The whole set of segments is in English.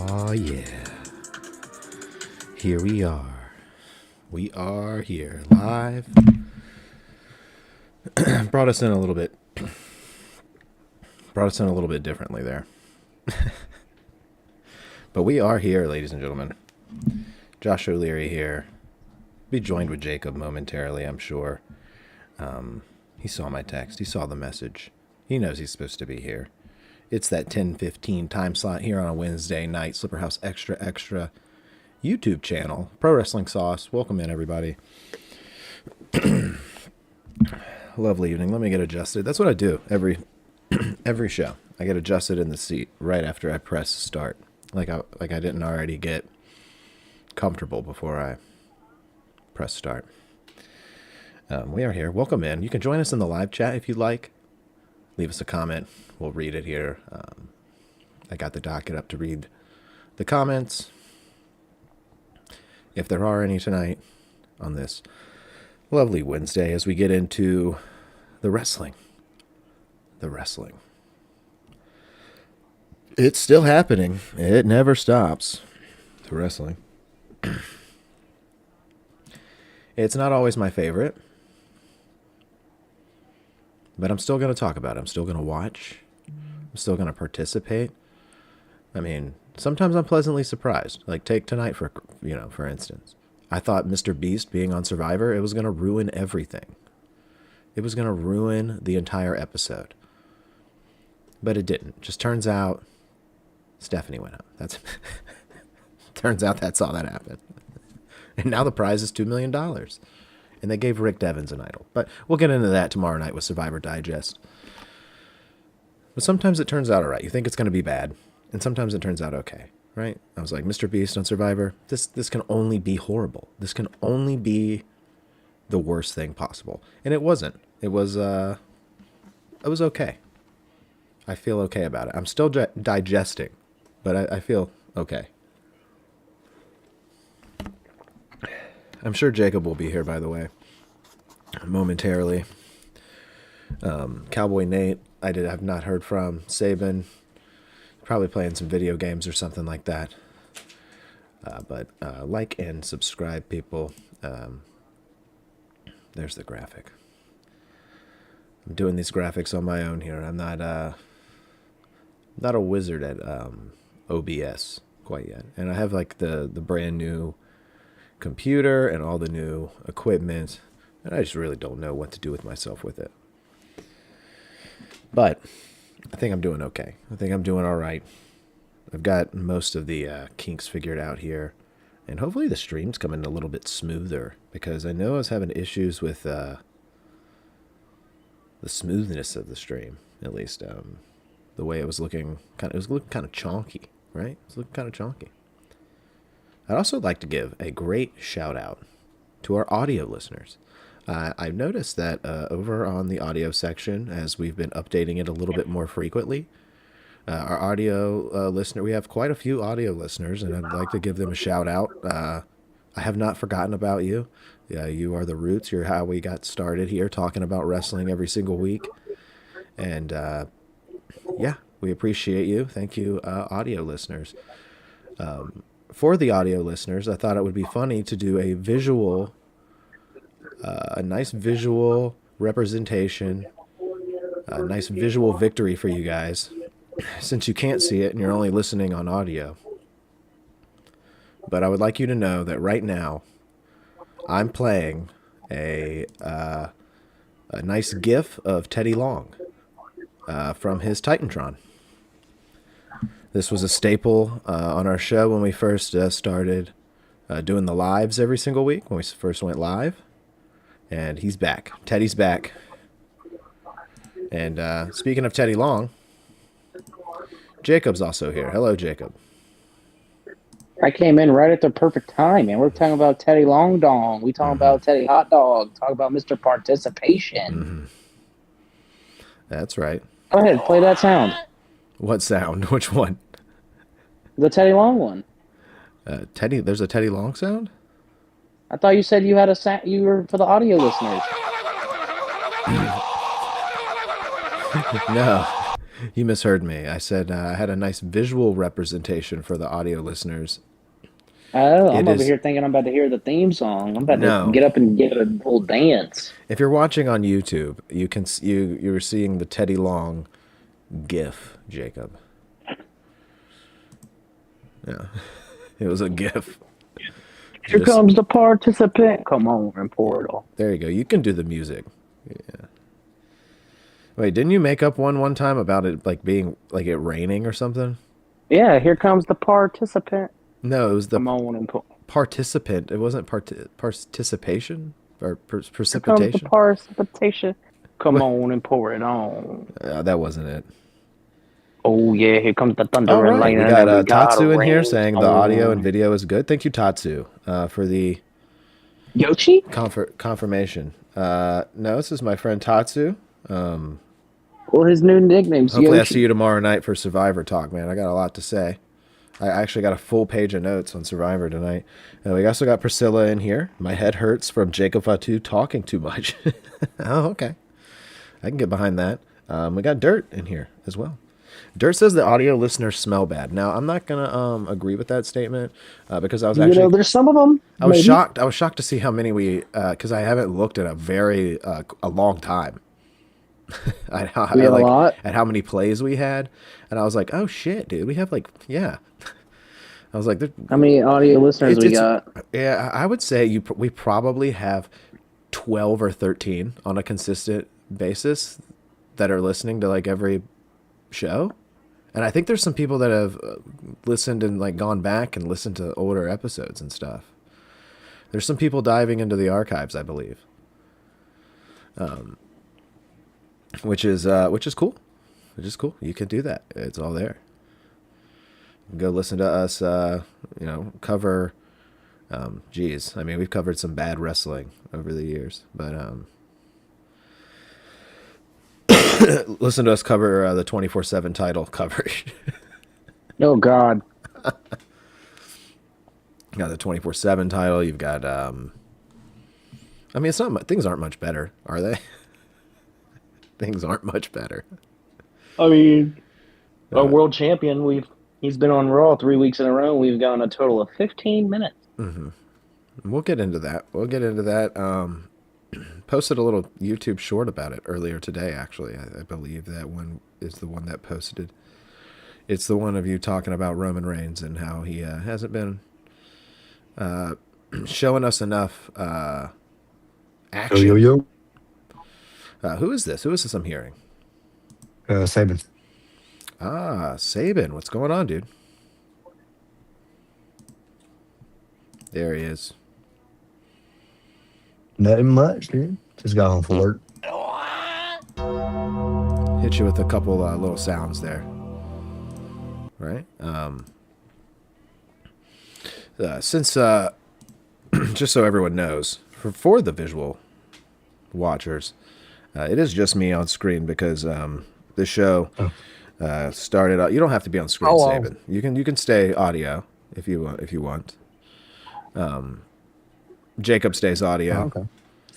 Oh, yeah. Here we are. We are here live. Brought us in a little bit differently there. But we are here, ladies and gentlemen. Josh O'Leary here. Be joined with Jacob momentarily, I'm sure. He saw my text. He saw the message. He knows he's supposed to be here. It's that 10:15 time slot here on a Wednesday night. Slipper House Extra YouTube channel. Pro Wrestling Sauce. Welcome in, everybody. Lovely evening. Let me get adjusted. That's what I do every show. I get adjusted in the seat right after I press start. Like I didn't already get comfortable before I press start. We are here. Welcome in. You can join us in the live chat if you'd like. Leave us a comment. We'll read it here. I got the docket up to read the comments, if there are any tonight, on this lovely Wednesday as we get into the wrestling. The wrestling. It's still happening. It never stops. The wrestling. It's not always my favorite, but I'm still going to talk about it. I'm still going to watch. I'm still going to participate. I mean, sometimes I'm pleasantly surprised. Like, take tonight for instance. I thought Mr. Beast being on Survivor, it was going to ruin everything. It was going to ruin the entire episode. But it didn't. Just turns out Stephanie went up. Turns out that's all that happened. And now the prize is $2 million. And they gave Rick Devens an idol. But we'll get into that tomorrow night with Survivor Digest. But sometimes it turns out all right. You think it's going to be bad. And sometimes it turns out okay. Right? I was like, Mr. Beast on Survivor, this can only be horrible. This can only be the worst thing possible. And it wasn't. It was okay. I feel okay about it. I'm still digesting. But I feel okay. I'm sure Jacob will be here, by the way, momentarily. Cowboy Nate, I have not heard from. Saban, probably playing some video games or something like that. But like and subscribe, people. There's the graphic. I'm doing these graphics on my own here. I'm not a wizard at OBS quite yet. And I have like the brand new computer and all the new equipment, and I just really don't know what to do with myself with it. But I think I'm doing okay. I think I'm doing all right. I've got most of the kinks figured out here, and hopefully the stream's coming a little bit smoother, because I know I was having issues with the smoothness of the stream, at least the way it was looking. It was looking kind of chonky, right? It was looking kind of chonky. I'd also like to give a great shout out to our audio listeners. I've noticed that over on the audio section, as we've been updating it a little bit more frequently, our audio listener, we have quite a few audio listeners, and I'd like to give them a shout out. I have not forgotten about you. You are the roots. You're how we got started here, talking about wrestling every single week. And yeah, we appreciate you. Thank you, audio listeners. For the audio listeners, I thought it would be funny to do a visual, a nice visual representation, a nice visual victory for you guys, since you can't see it and you're only listening on audio. But I would like you to know that right now, I'm playing a nice GIF of Teddy Long from his Titantron. This was a staple on our show when we first started doing the lives every single week, when we first went live. And he's back. Teddy's back. And speaking of Teddy Long, Jacob's also here. Hello, Jacob. I came in right at the perfect time, man. We're talking about Teddy Long Dong. We talking about Teddy Hot Dog. Talk about Mr. Participation. That's right. Go ahead, play that sound. What sound? Which one? The Teddy Long one. Teddy. There's a Teddy Long sound. I thought you said you had a sound. You were for the audio listeners. No, you misheard me. I said I had a nice visual representation for the audio listeners. Oh, It I'm over is here thinking I'm about to hear the theme song. I'm about to no. get up and give it a little dance. If you're watching on YouTube, you can you're seeing the Teddy Long GIF, Jacob. Yeah, it was a GIF. Here comes the participant. Come on, and Portal. There you go. You can do the music. Yeah. Wait, didn't you make up one time about it like being like it raining or something? Yeah, here comes the participant. No, it was the Come on and participant. It wasn't participation or here comes the precipitation. precipitation. Come on and pour it on. That wasn't it. Oh yeah, here comes the thunder All and right, we lightning. got And we got Tatsu a in here saying the audio and rainstorm. video is good. Thank you, Tatsu, for the Yoshi? confirmation. No, this is my friend Tatsu. Or his new nickname's Hopefully I Yoshi. see you tomorrow night for Survivor Talk, man. I got a lot to say. I actually got a full page of notes on Survivor tonight. We also got Priscilla in here. My head hurts from Jacob Fatu talking too much. Oh, okay. I can get behind that. We got Dirt in here as well. Dirt says the audio listeners smell bad. Now, I'm not going to agree with that statement because I was actually... You know, there's some of them. I was maybe. shocked. I was shocked to see how many we... Because I haven't looked at a long time. We have a lot. At how many plays we had, and I was like, "Oh shit, dude, we have like, yeah." I was like, How many audio listeners we got? Yeah, I would say we probably have 12 or 13 on a consistent basis that are listening to like every show, and I think there's some people that have listened and like gone back and listened to older episodes and stuff. There's some people diving into the archives, I believe. Which is cool. Which is cool. You can do that. It's all there. Go listen to us, cover. Geez, I mean, we've covered some bad wrestling over the years, but listen to us cover the 24/7 title coverage. Oh God. You got the 24/7 title. You've got. I mean, it's not. Things aren't much better, are they? Things aren't much better. I mean, our world champion. He's been on Raw 3 weeks in a row. We've gone a total of 15 minutes. Mm-hmm. We'll get into that. Posted a little YouTube short about it earlier today. Actually, I believe that one is the one that posted. It's the one of you talking about Roman Reigns and how he hasn't been showing us enough action. Yo. Who is this? Who is this I'm hearing? Saban. Ah, Saban. What's going on, dude? There he is. Nothing much, dude. Just got home from work. Hit you with a couple little sounds there. Right? Since, just so everyone knows, for the visual watchers, it is just me on screen because this show started out. You don't have to be on screen, Saban. You can stay audio if you want. Jacob stays audio. Oh, okay,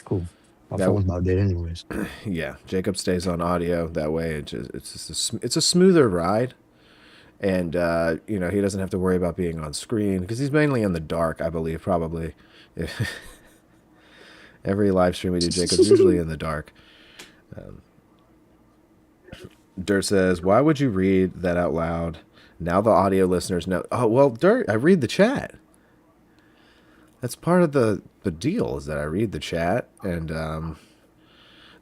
cool. My phone's about dead, anyways. Yeah, Jacob stays on audio. That way, it's a smoother ride, and he doesn't have to worry about being on screen because he's mainly in the dark. I believe probably. Every live stream we do, Jacob's usually in the dark. Dirt says, "Why would you read that out loud? Now the audio listeners know." Oh well, Dirt, I read the chat. That's part of the deal is that I read the chat, and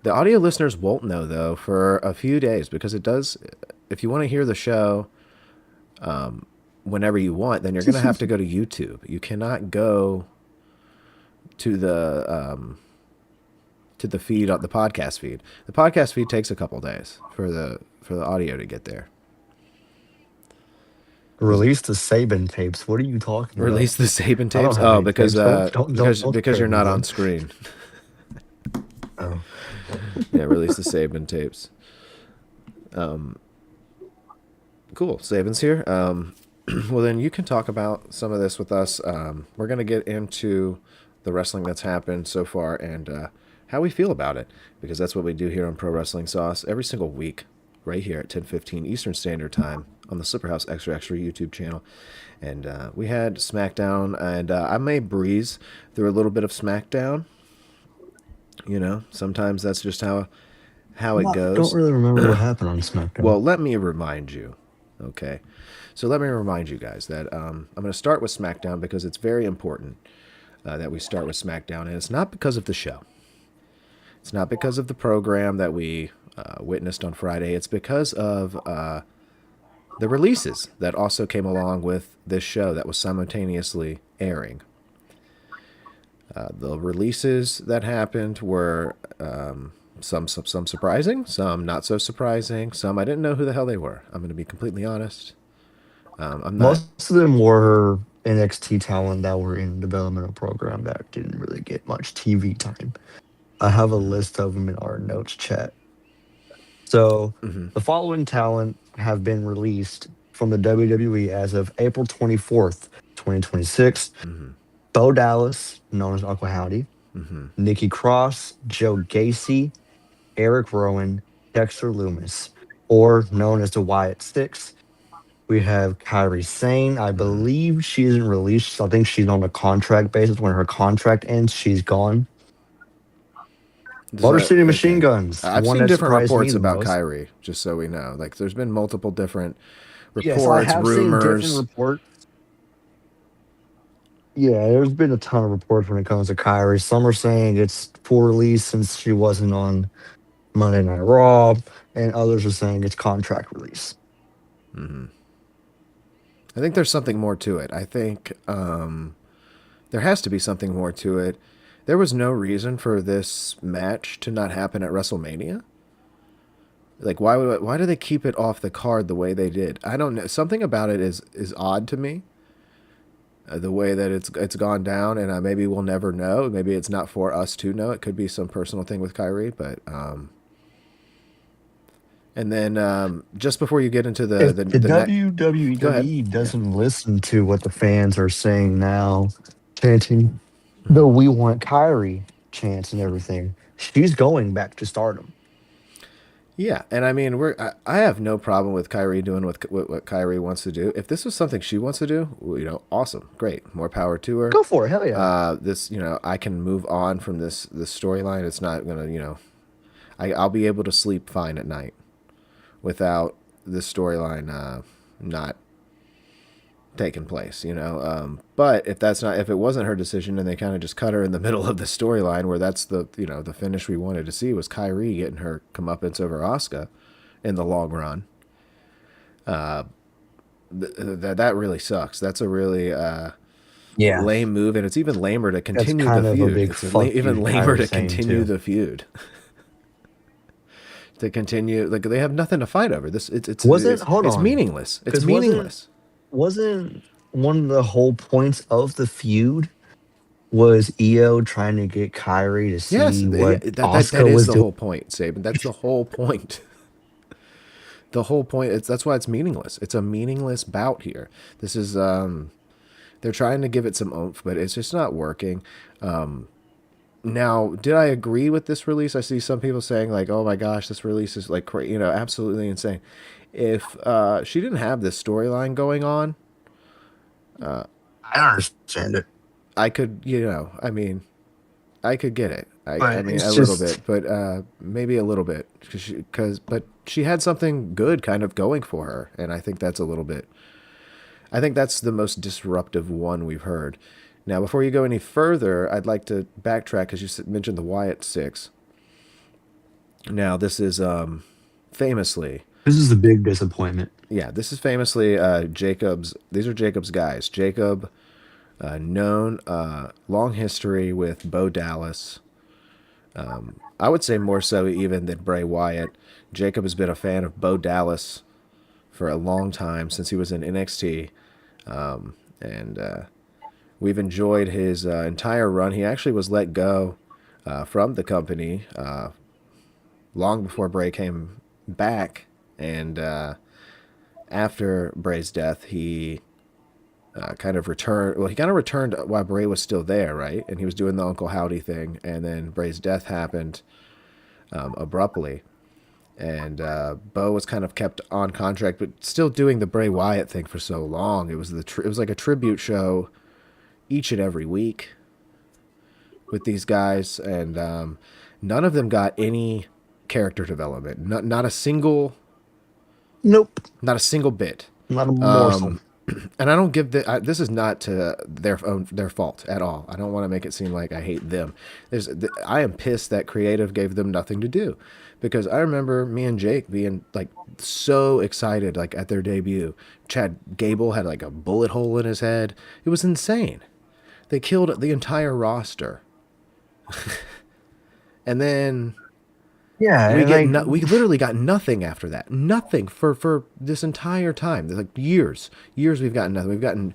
the audio listeners won't know though for a few days because it does. If you want to hear the show, whenever you want, then you're gonna have to go to YouTube. You cannot go to the feed on the podcast feed. The podcast feed takes a couple days for the audio to get there. Release the Saban tapes. What are you talking about? Release the Saban tapes? Oh, because you're not on screen. Oh. Yeah, release the Saban tapes. Cool. Saban's here. Well, then you can talk about some of this with us. We're going to get into the wrestling that's happened so far and how we feel about it, because that's what we do here on Pro Wrestling Sauce every single week, right here at 10:15 Eastern Standard Time on the Slipperhouse Extra Extra YouTube channel. And we had SmackDown, and I may breeze through a little bit of SmackDown. You know, sometimes that's just how it I don't goes. really remember what happened on SmackDown. Well, let me remind you. Okay. So let me remind you guys that I'm going to start with SmackDown because it's very important that we start with SmackDown. And it's not because of the show. It's not because of the program that we witnessed on Friday. It's because of the releases that also came along with this show that was simultaneously airing. The releases that happened were some surprising, some not so surprising, some I didn't know who the hell they were. I'm going to be completely honest. I'm not. Most of them were NXT talent that were in developmental program that didn't really get much TV time. I have a list of them in our notes chat. So the following talent have been released from the WWE as of April 24th, 2026. Bo Dallas, known as Uncle Howdy, Nikki Cross, Joe Gacy, Eric Rowan, Dexter Loomis, or known as the Wyatt Six. We have Kairi Sane. I believe she isn't released. So I think she's on a contract basis. When her contract ends, she's gone. Motor City Machine Guns. I've one seen that different surprised me reports the about most. Kyrie, just so we know. Like, there's been multiple different Yes, I reports, have seen different rumors. reports. Yeah, there's been a ton of reports when it comes to Kyrie. Some are saying it's for release since she wasn't on Monday Night Raw, and others are saying it's contract release. I think there's something more to it. I think there has to be something more to it. There was no reason for this match to not happen at WrestleMania. Like, why do they keep it off the card the way they did? I don't know. Something about it is odd to me. The way that it's gone down, and maybe we'll never know. Maybe it's not for us to know. It could be some personal thing with Kyrie, but and then just before you get into If the WWE doesn't listen to what the fans are saying now, chanting the "We Want Kyrie" chants and everything, she's going back to Stardom. Yeah, and I mean, I have no problem with Kyrie doing what Kyrie wants to do. If this was something she wants to do, well, awesome, great, more power to her. Go for it, hell yeah. This, I can move on from this storyline. It's not gonna, I'll be able to sleep fine at night without this storyline not taking place, but if it wasn't her decision and they kind of just cut her in the middle of the storyline where that's the finish we wanted to see was Kyrie getting her comeuppance over Asuka in the long run, that really sucks. That's a really lame move, and it's even lamer to continue the feud. It's even lamer to continue the feud. To continue, like, they have nothing to fight over. It's meaningless. It's meaningless. Wasn't one of the whole points of the feud was Io trying to get Kyrie to see what Asuka was doing? The whole point, Saban. That's the whole point. The whole point. That's why it's meaningless. It's a meaningless bout here. This is they're trying to give it some oomph, but it's just not working. Now, did I agree with this release? I see some people saying, like, oh my gosh, this release is like, absolutely insane. If she didn't have this storyline going on, I understand it. I could, I could get it. I mean, little bit, but maybe a little bit, but she had something good kind of going for her, and I think that's a little bit. I think that's the most disruptive one we've heard. Now, before you go any further, I'd like to backtrack because you mentioned the Wyatt Six. Now, this is famously. This is a big disappointment. Yeah, this is famously Jacob's. These are Jacob's guys. Jacob, known long history with Bo Dallas. I would say more so even than Bray Wyatt. Jacob has been a fan of Bo Dallas for a long time since he was in NXT, and we've enjoyed his entire run. He actually was let go from the company long before Bray came back And after Bray's death, he kind of returned. Well, he kind of returned while Bray was still there, right? And he was doing the Uncle Howdy thing. And then Bray's death happened abruptly. And Bo was kind of kept on contract, but still doing the Bray Wyatt thing for so long. It was it was like a tribute show each and every week with these guys, and none of them got any character development. Not a single, Nope. not a single bit. Not a morsel. And I don't give this is not to their fault at all. I don't want to make it seem like I hate them. I am pissed that creative gave them nothing to do, because I remember me and Jake being like so excited like at their debut. Chad Gable had like a bullet hole in his head. It was insane. They killed the entire roster. And then Yeah, we and get like we literally got nothing after that. Nothing for this entire time. Like years we've gotten nothing. We've gotten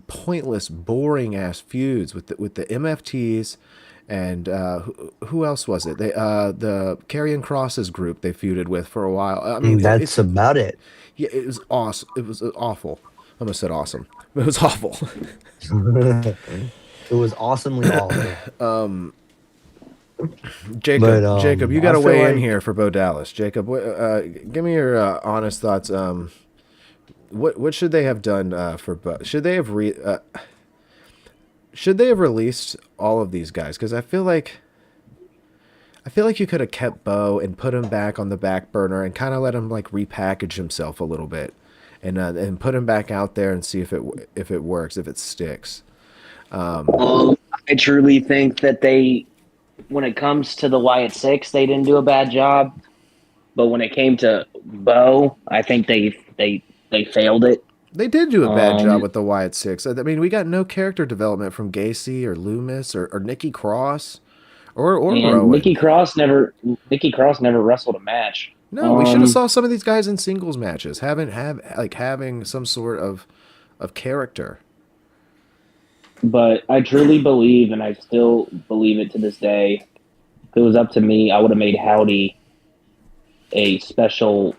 pointless, boring ass feuds with the MFTs, and who else was it? They the Karrion Kross's group they feuded with for a while. I mean, that's about it. yeah, it was awesome. It was awful. I almost said awesome. It was awful. It was awesomely awful. Jacob, But Jacob, you got I to feel weigh in like here for Bo Dallas. Jacob, give me your honest thoughts. What should they have done for Bo? Should they have released all of these guys? Because I feel like you could have kept Bo and put him back on the back burner and kind of let him like repackage himself a little bit, and put him back out there and see if it works, if it sticks. I truly think that when it comes to the Wyatt Six, they didn't do a bad job. But when it came to Bo, I think they failed it. They did do a bad job with the Wyatt Six. I mean, we got no character development from Gacy or Loomis or Nikki Cross or And Rowan. Nikki Cross never wrestled a match. No, we should have saw some of these guys in singles matches, having some sort of character. But I truly believe, and I still believe it to this day, if it was up to me, I would have made Howdy a special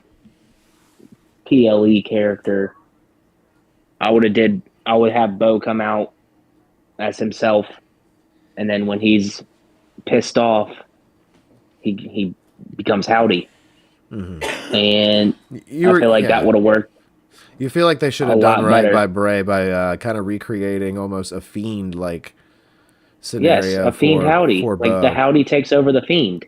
PLE character. I would have Bo come out as himself, and then when he's pissed off, he becomes Howdy. Mm-hmm. And I feel like that would have worked. You feel like they should have done right by Bray by kind of recreating almost a Fiend like scenario. Yes, a Fiend Howdy. Like the Howdy takes over the Fiend.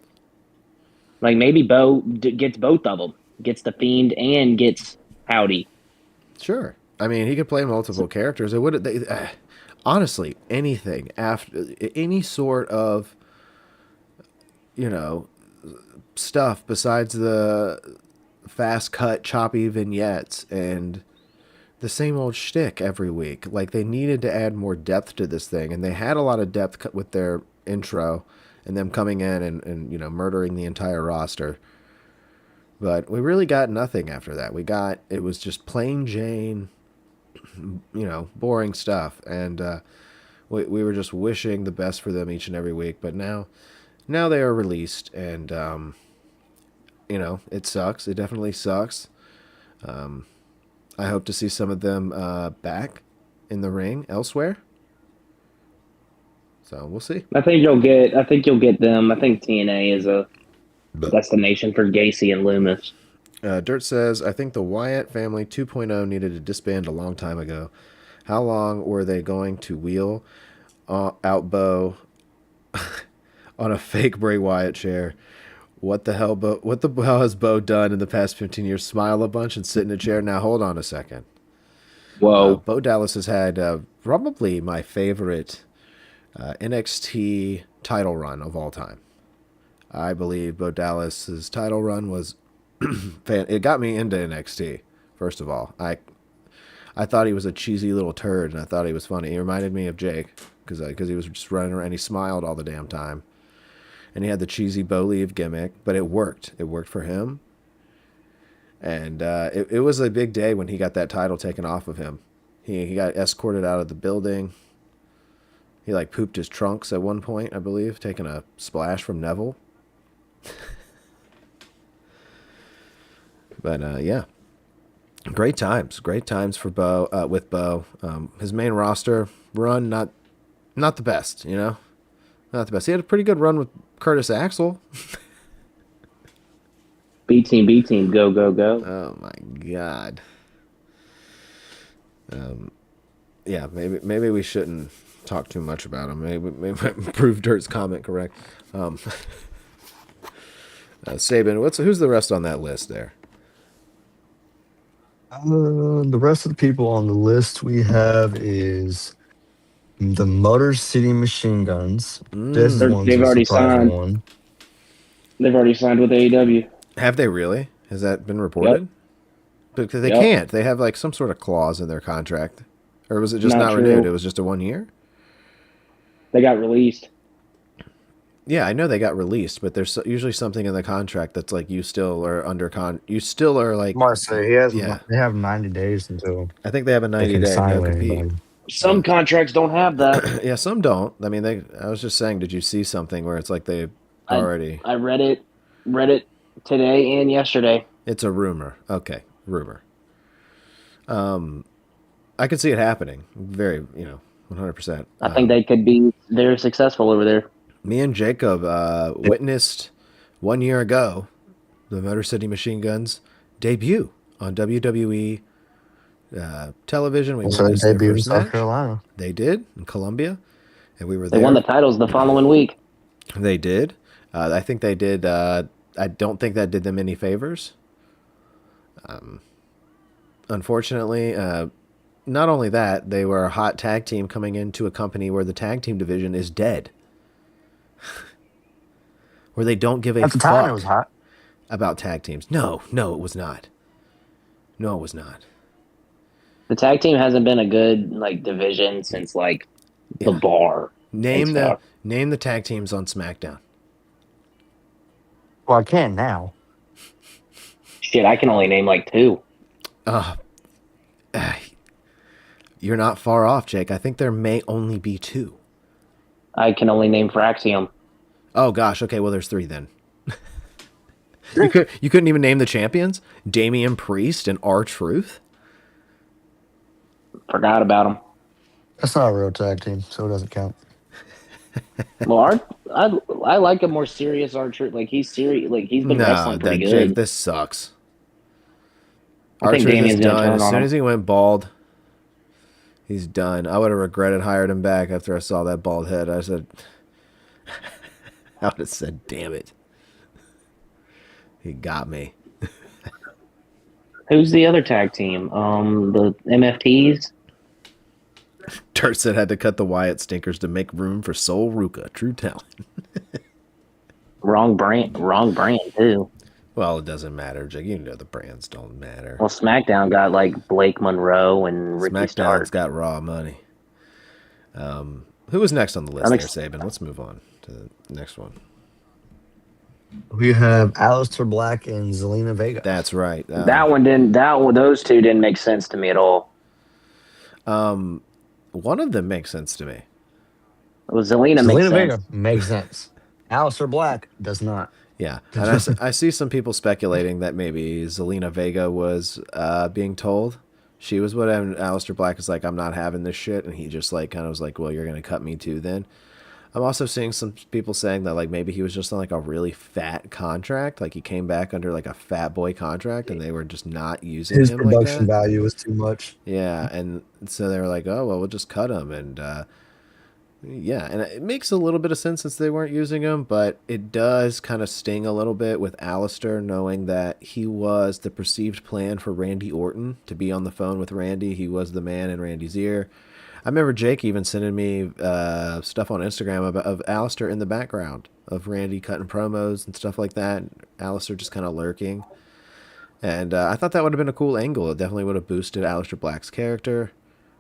Like maybe Bo gets both of them, gets the Fiend and gets Howdy. Sure. I mean, he could play multiple characters. It would honestly anything after any sort of stuff besides the fast cut choppy vignettes and the same old shtick every week. Like they needed to add more depth to this thing, and they had a lot of depth with their intro and them coming in and murdering the entire roster. But we really got nothing after that. It was just plain Jane, boring stuff, and we were just wishing the best for them each and every week. But now they are released, and it sucks. It definitely sucks. I hope to see some of them back in the ring elsewhere. So we'll see. I think you'll get them. I think TNA is a destination for Gacy and Loomis. Dirt says, I think the Wyatt family 2.0 needed to disband a long time ago. How long were they going to wheel out Bo on a fake Bray Wyatt chair? What the hell has Bo done in the past 15 years? Smile a bunch and sit in a chair? Now, hold on a second. Whoa. Bo Dallas has had probably my favorite NXT title run of all time. I believe Bo Dallas's title run was it got me into NXT. First of all, I thought he was a cheesy little turd, and I thought he was funny. He reminded me of Jake because he was just running around. And he smiled all the damn time, and he had the cheesy Bo Leave gimmick, but it worked. It worked for him, and it was a big day when he got that title taken off of him. He got escorted out of the building. He like pooped his trunks at one point, I believe, taking a splash from Neville. But yeah, great times for Bo with Bo. His main roster run not the best, not the best. He had a pretty good run with Curtis Axel. B team, go go go. Oh my god. Yeah, maybe we shouldn't talk too much about him. Maybe prove Dirt's comment correct. Saban, who's the rest on that list there? The rest of the people on the list we have is the Motor City Machine Guns. This one's They've a already surprising signed. one. They've already signed with AEW. Have they really? Has that been Yep. reported? Because they Yep. can't. They have like some sort of clause in their contract, or was it just Not not renewed? true. It was just a 1 year. They got released. Yeah, I know they got released, but there's usually something in the contract that's like you still are you still are like. Marcy, he has. Yeah. They have 90 days until I think they have a they 90-day can sign no with compete. anybody. Some contracts don't have that. Yeah, some don't. I mean, I was just saying, did you see something where it's like they already? I read it today and yesterday. It's a rumor. Okay, rumor. I could see it happening. Very, 100%. I think they could be very successful over there. Me and Jacob witnessed 1 year ago the Motor City Machine Guns debut on WWE television. We So they witnessed their debuted in first South match. Carolina. They did in Columbia, and we were They there. won the titles the following week. They did. I think they did. I don't think that did them any favors. Unfortunately, not only that, they were a hot tag team coming into a company where the tag team division is dead. Where they don't give a At the time, fuck it was hot. about tag teams. No, it was not. No, it was not. The tag team hasn't been a good division since the Yeah. Bar. Name and stuff. the tag teams on SmackDown. Well, I can now. Shit, I can only name two. You're not far off, Jake. I think there may only be two. I can only name Fraxium. Oh gosh. Okay. Well, there's three then. You couldn't even name the champions? Damian Priest and R-Truth? Forgot about him. That's not a real tag team, so it doesn't count. Well, I like a more serious R-Truth. He's serious. He's been wrestling pretty good. Jake, this sucks. I think R-Truth is Damian's gonna done. turn As on soon him. as he went bald, he's done. I would have regretted hiring him back after I saw that bald head. I said, I would have said, damn it. He got me. Who's the other tag team? The MFTs. Dirt said had to cut the Wyatt stinkers to make room for Sol Ruka. True talent. Wrong brand too. Well, it doesn't matter, Jake. You know the brands don't matter. Well, SmackDown got Blake Monroe and Ricky SmackDown's Stark. got Raw money. Who was next on the list there, Saban? Let's move on to the next one. We have Aleister Black and Zelina Vega. That's right. Those two didn't make sense to me at all. One of them makes sense to me. Well, Zelina makes Zelina sense. Vega makes sense. Aleister Black does not. Yeah, and I see some people speculating that maybe Zelina Vega was being told she was what, and Aleister Black is like, I'm not having this shit, and he just kind of was like, well, you're gonna cut me too then. I'm also seeing some people saying that maybe he was just on a really fat contract, he came back under a fat boy contract, and they were just not using His him production like that. value was too much. Yeah, and so they were like, oh well, we'll just cut him, and yeah, and it makes a little bit of sense since they weren't using him, but it does kind of sting a little bit with Alistair knowing that he was the perceived plan for Randy Orton to be on the phone with Randy. He was the man in Randy's ear. I remember Jake even sending me stuff on Instagram of Alistair in the background of Randy cutting promos and stuff like that. Alistair just kind of lurking. And I thought that would have been a cool angle. It definitely would have boosted Aleister Black's character.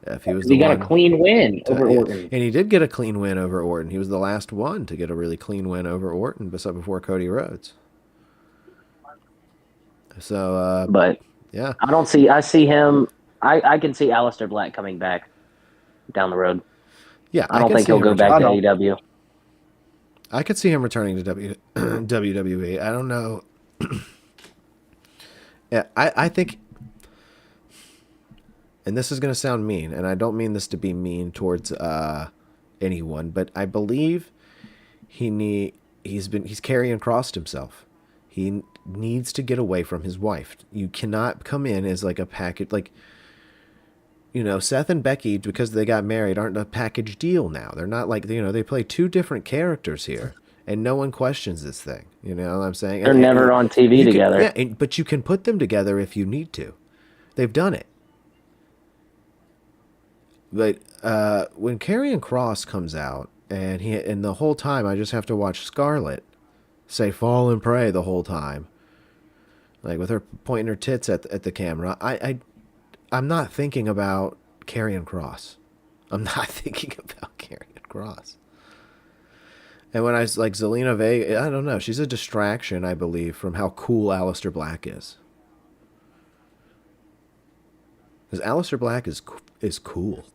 If he was He got a clean win over Orton. And he did get a clean win over Orton. He was the last one to get a really clean win over Orton before Cody Rhodes. So, But yeah. I see him. I can see Aleister Black coming back down the road. Yeah, I don't think he'll go back to AEW. I could see him returning to WWE. I don't know Yeah, I think, and this is going to sound mean, and I don't mean this to be mean towards anyone, but I believe he's carrying crossed himself. He needs to get away from his wife. You cannot come in as like a package, like, you know, Seth and Becky, because they got married, aren't a package deal now. They're not like, you know, they play two different characters here, and no one questions this thing. You know what I'm saying? They're never on TV together. Yeah, but you can put them together if you need to. They've done it. But when Karrion Kross comes out, and the whole time I just have to watch Scarlett say "fall and pray" the whole time, like with her pointing her tits at the camera. I'm not thinking about Karrion Kross. I'm not thinking about Karrion Kross. And when I was like Zelina Vega, I don't know. She's a distraction, I believe, from how cool Aleister Black is. Because Aleister Black is cool.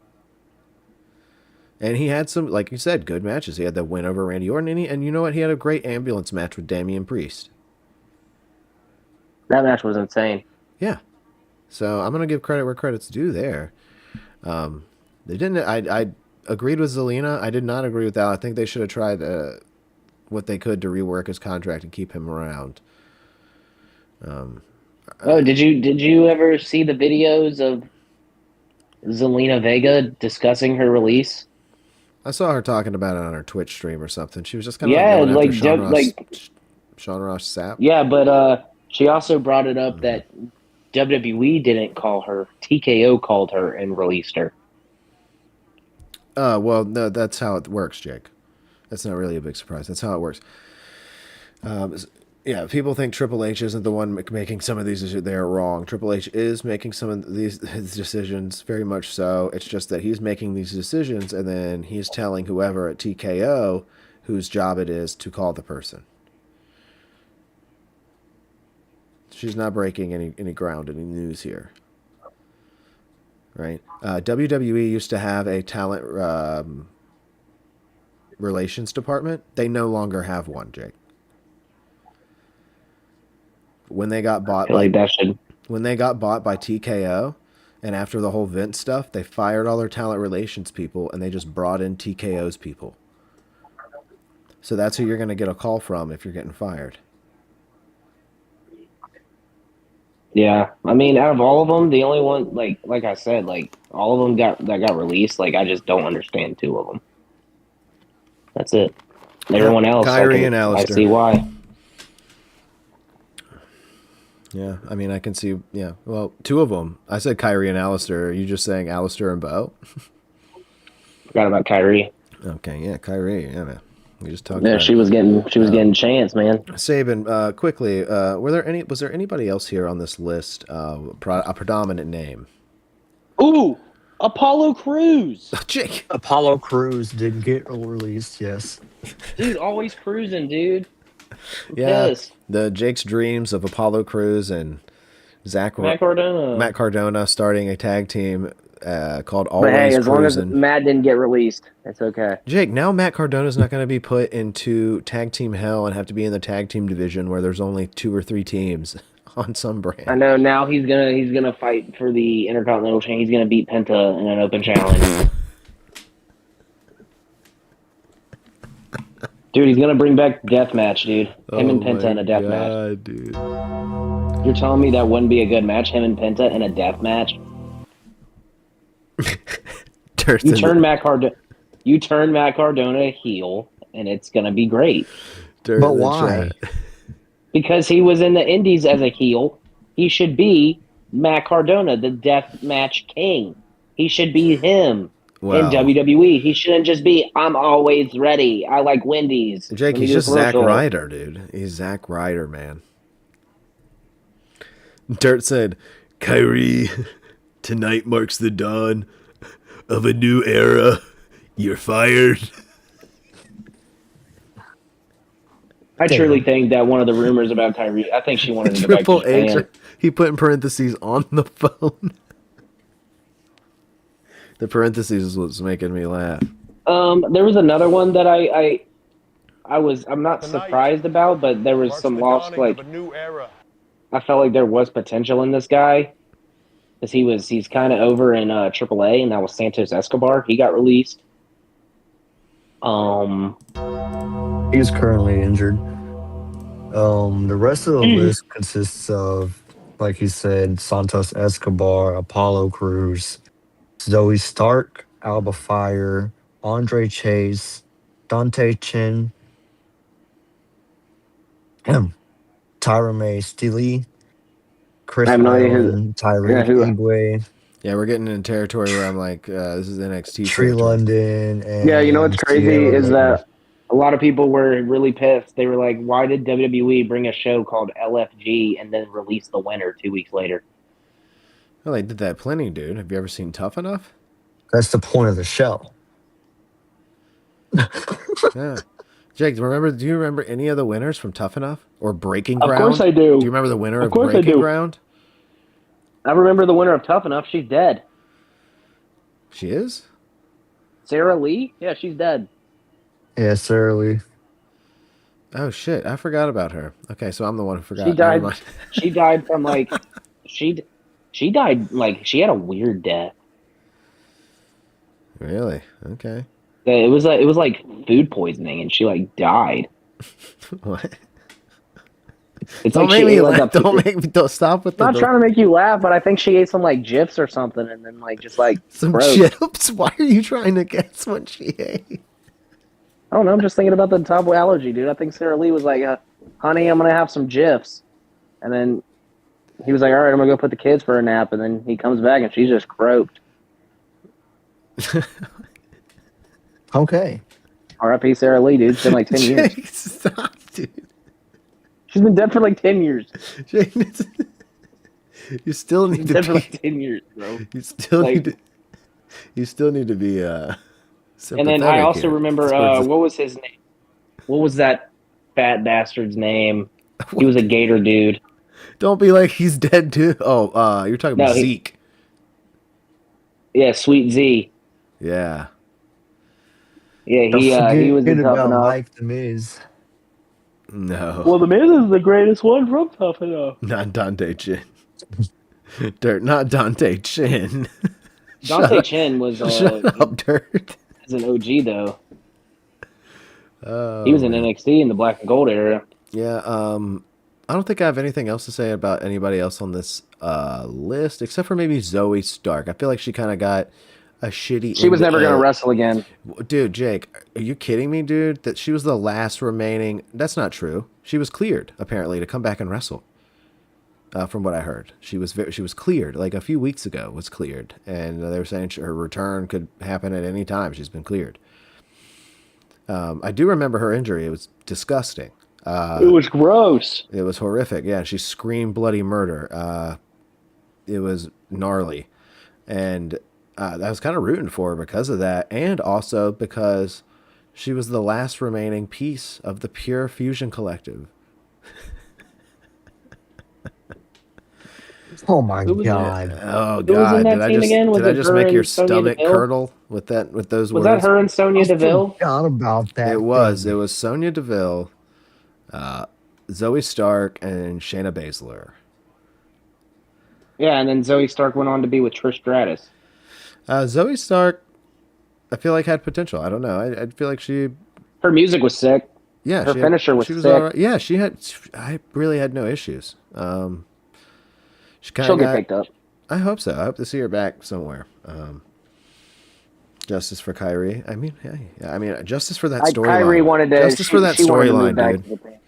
And he had some, like you said, good matches. He had that win over Randy Orton, and you know what? He had a great ambulance match with Damian Priest. That match was insane. Yeah. So I'm gonna give credit where credit's due there. They didn't. I agreed with Zelina. I did not agree with Al. I think they should have tried what they could to rework his contract and keep him around. Did you ever see the videos of Zelina Vega discussing her release? I saw her talking about it on her Twitch stream or something. She was just kind of Yeah, going like after Sean Ross Sapp. Yeah, but she also brought it up that WWE didn't call her. TKO called her and released her. Well, no, that's how it works, Jake. That's not really a big surprise. That's how it works. Yeah, people think Triple H isn't the one making some of these decisions. They're wrong. Triple H is making some of his decisions, very much so. It's just that he's making these decisions, and then he's telling whoever at TKO whose job it is to call the person. She's not breaking any ground, any news here. Right? WWE used to have a talent relations department. They no longer have one, Jake. When they got bought by TKO, and after the whole Vince stuff, they fired all their talent relations people, and they just brought in TKO's people. So that's who you're going to get a call from if you're getting fired. Yeah, I mean, out of all of them, the only one, like I said, like all of them got released. Like I just don't understand two of them. That's it. Everyone else, Kyrie and Aleister. I see why. Yeah, I mean, I can see. Yeah, well, two of them. I said Kyrie and Aleister. Are you just saying Aleister and Bo? Forgot about Kyrie. Okay, yeah, Kyrie. Yeah, man. We just talked. Yeah, she was getting chance, man. Sabin, quickly, was there anybody else here on this list? A predominant name. Ooh, Apollo Crews. Jake. Apollo Crews did get released, yes. Dude, always cruising, dude. Yeah, Yes. the Jake's dreams of Apollo Crews and Matt Cardona. Matt Cardona starting a tag team called Always But hey, as long as Cruisin'. Matt didn't get released, it's okay. Jake, now Matt Cardona's not going to be put into tag team hell and have to be in the tag team division where there's only 2 or 3 teams on some brand. I know. Now he's gonna fight for the Intercontinental Chain. He's gonna beat Penta in an open challenge. Dude, he's gonna bring back deathmatch, dude. Him and Penta in a deathmatch. Dude. You're telling me that wouldn't be a good match? Him and Penta in a deathmatch? You turn Matt Cardona heel, and it's gonna be great. But why? Because he was in the Indies as a heel. He should be Matt Cardona, the deathmatch king. He should be him. In WWE. He shouldn't just be, I'm always ready. I like Wendy's. Jake, he's just Zack Ryder, dude. He's Zack Ryder, man. Dirt said, Kyrie, tonight marks the dawn of a new era. You're fired. I truly think that one of the rumors about Kyrie, I think she wanted to go back to Japan. He put in parentheses on the phone. The parentheses was making me laugh. There was another one that I'm not surprised about, but there was some lost, like, I felt like there was potential in this guy because he's kind of over in AAA, and that was Santos Escobar. He got released. He's currently injured. The rest of the list consists of, like he said, Santos Escobar, Apollo Cruz, Zoe Stark, Alba Fire, Andre Chase, Dante Chin, Tyra May Steele, I Chris have no idea who. Island, Yeah, Tyreek who? Igwe, Yeah, we're getting in territory where I'm like, this is NXT Tree territory. London, Yeah, you know what's and crazy Sierra is Baker. that a lot of people were really pissed. They were like, "Why did WWE bring a show called LFG and then release the winner 2 weeks later?" Well, they did that plenty, dude. Have you ever seen Tough Enough? That's the point of the show. Yeah. Jake, do you remember any of the winners from Tough Enough or Breaking Of course Ground? I do. Do you remember the winner Of of course I Breaking do. Ground? I remember the winner of Tough Enough. She's dead. She is? Sarah Lee? Yeah, she's dead. Yeah, Sarah Lee. Oh shit, I forgot about her. Okay, so I'm the one who forgot. She Never died. mind. She died from like she died like she had a weird death. Really? Okay. It was like food poisoning, and she like died. What? It's Don't like make she me ate like laugh. Don't stop with I'm not trying to make you laugh, but I think she ate some like GIFs or something, and then like just like some broke. chips. Why are you trying to guess what she ate? I don't know. I'm just thinking about the top allergy, dude. I think Sarah Lee was like, "Honey, I'm gonna have some GIFs," and then he was like, "All right, I'm gonna go put the kids for a nap," and then he comes back and she's just croaked. Okay. R.I.P. Sarah Lee, dude. It's been like 10 years. Jake, stop, dude. She's been dead for like 10 years. Jake, you still need to Dead for be. like 10 years, bro. You still Like- need to. You still need to be. And then I also here remember, towards what was his name? What was that fat bastard's name? He was a Gator dude. Don't be like he's dead too. Oh, you're talking No, about he- Zeke. Yeah, Sweet Z. Yeah. Yeah, Don't he was in forget Tough about Enough. Mike the Miz. No. Well, the Miz is the greatest one from Tough Enough. Not Dante Chin. Dirt, not Dante Chin. Dante Chin was Shut up, Dirt. as an OG though. Oh, He was in man. NXT in the Black and Gold era. Yeah, I don't think I have anything else to say about anybody else on this list, except for maybe Zoe Stark. I feel like she kind of got a shitty... She was never going to to wrestle again. Dude, Jake, are you kidding me, dude? That she was the last remaining... That's not true. She was cleared, apparently, to come back and wrestle. From what I heard. She was cleared, like a few weeks ago was cleared. And they were saying her return could happen at any time. She's been cleared. I do remember her injury. It was disgusting. It was gross. It was horrific. Yeah, she screamed bloody murder. It was gnarly. And I was kind of rooting for her because of that. And also because she was the last remaining piece of the Pure Fusion Collective. Oh my Who was God. Oh, Who was in God. that team again? Was Did I it just her make your and Sonya stomach Deville? curdle with those Was words? that her and Sonya Deville? Forgot about that. It was. thing. It was Sonya Deville, Zoe Stark, and Shayna Baszler. Yeah, and then Zoe Stark went on to be with Trish Stratus. Zoe Stark, I feel like had potential. I don't know. I feel like she... Her music was sick. Yeah, Her finisher was she was sick. all right. Yeah, she had... I really had no issues. She kind She'll of get picked up. I hope so. I hope to see her back somewhere. Justice for Kyrie. I mean, yeah. I mean, justice for that storyline. Kyrie wanted to. Justice for that she wanted to move storyline, back dude. to Japan.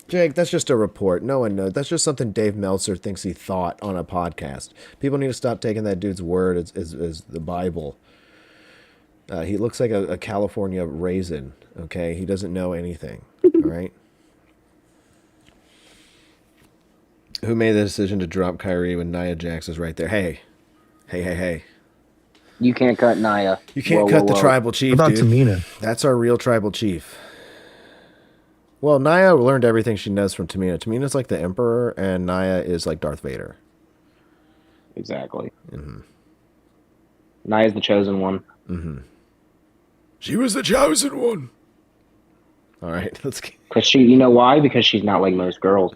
Jake, that's just a report. No one knows. That's just something Dave Meltzer thinks he thought on a podcast. People need to stop taking that dude's word as the Bible. He looks like a California raisin, okay? He doesn't know anything, all right? Who made the decision to drop Kyrie when Nia Jax was right there? Hey. You can't cut Nia. You can't Whoa, cut whoa, the whoa. tribal chief, What about dude. Tamina? That's our real tribal chief. Well, Nia learned everything she knows from Tamina. Tamina's like the Emperor, and Nia is like Darth Vader. Exactly. Nia's the chosen one. She was the chosen one. All right, let's get... Because you know why? Because she's not like most girls.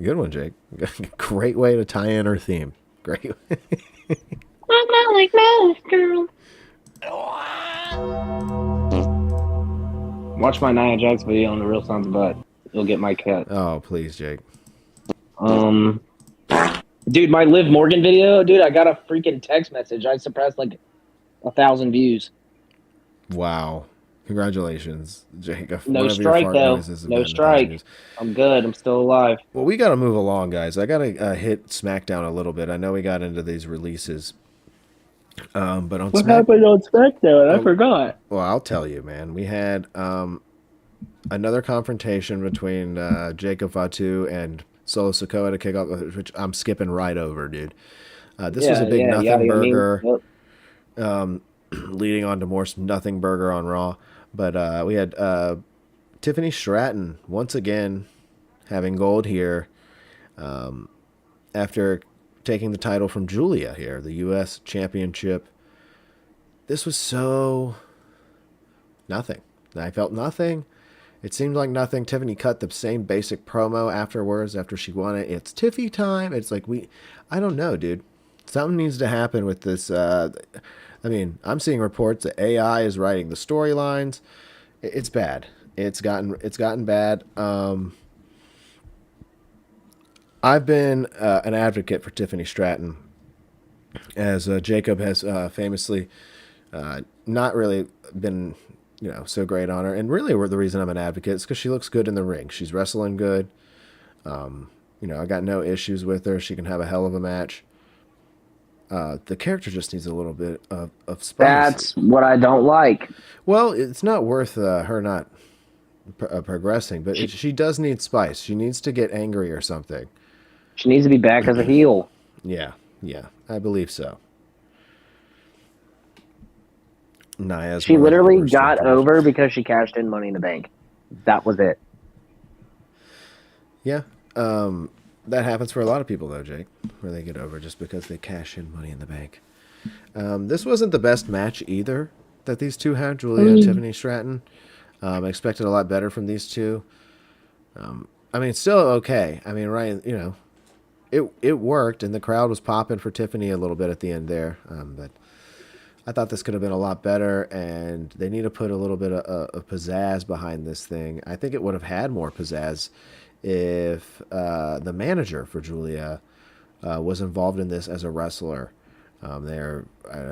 Good one, Jake. Great way to tie in our theme. Great. I'm not like most girls. Watch my Nia Jax video on the Real Sons Butt. You'll get my cut. Oh, please, Jake. Dude, my Liv Morgan video, dude, I got a freaking text message. I surpassed like 1,000 views. Wow. Congratulations, Jake. No One of your strike, fart though. noises have No gotten 1,000 strike. views. I'm good. I'm still alive. Well, we got to move along, guys. I got to hit SmackDown a little bit. I know we got into these releases. But on What happened on SmackDown? I forgot. Well, I'll tell you, man. We had another confrontation between Jacob Fatu and Solo Sikoa to kick off, which I'm skipping right over, dude. This was a big nothing burger, leading on to more nothing burger on Raw. But we had Tiffany Stratton once again having gold here after taking the title from Julia here, the U.S. Championship. This was so nothing. I felt nothing. It seemed like nothing. Tiffany cut the same basic promo afterwards after she won it. It's Tiffy time. It's like I don't know, dude. Something needs to happen with this. I mean, I'm seeing reports that AI is writing the storylines. It's bad. It's gotten bad. I've been an advocate for Tiffany Stratton, as Jacob has famously not really been, so great on her. And really, the reason I'm an advocate is because she looks good in the ring. She's wrestling good. I got no issues with her. She can have a hell of a match. The character just needs a little bit of spice. That's what I don't like. Well, it's not worth her not progressing, but she does need spice. She needs to get angry or something. She needs to be back as a heel. Yeah, I believe so. Nia's she literally got over because she cashed in Money in the Bank. That was it. Yeah. That happens for a lot of people, though, Jake, where they get over just because they cash in Money in the Bank. This wasn't the best match either that these two had, Julia and Tiffany Stratton. I expected a lot better from these two. I mean, still okay. I mean, right, it worked, and the crowd was popping for Tiffany a little bit at the end there. But I thought this could have been a lot better, and they need to put a little bit of pizzazz behind this thing. I think it would have had more pizzazz if the manager for Julia was involved in this as a wrestler. I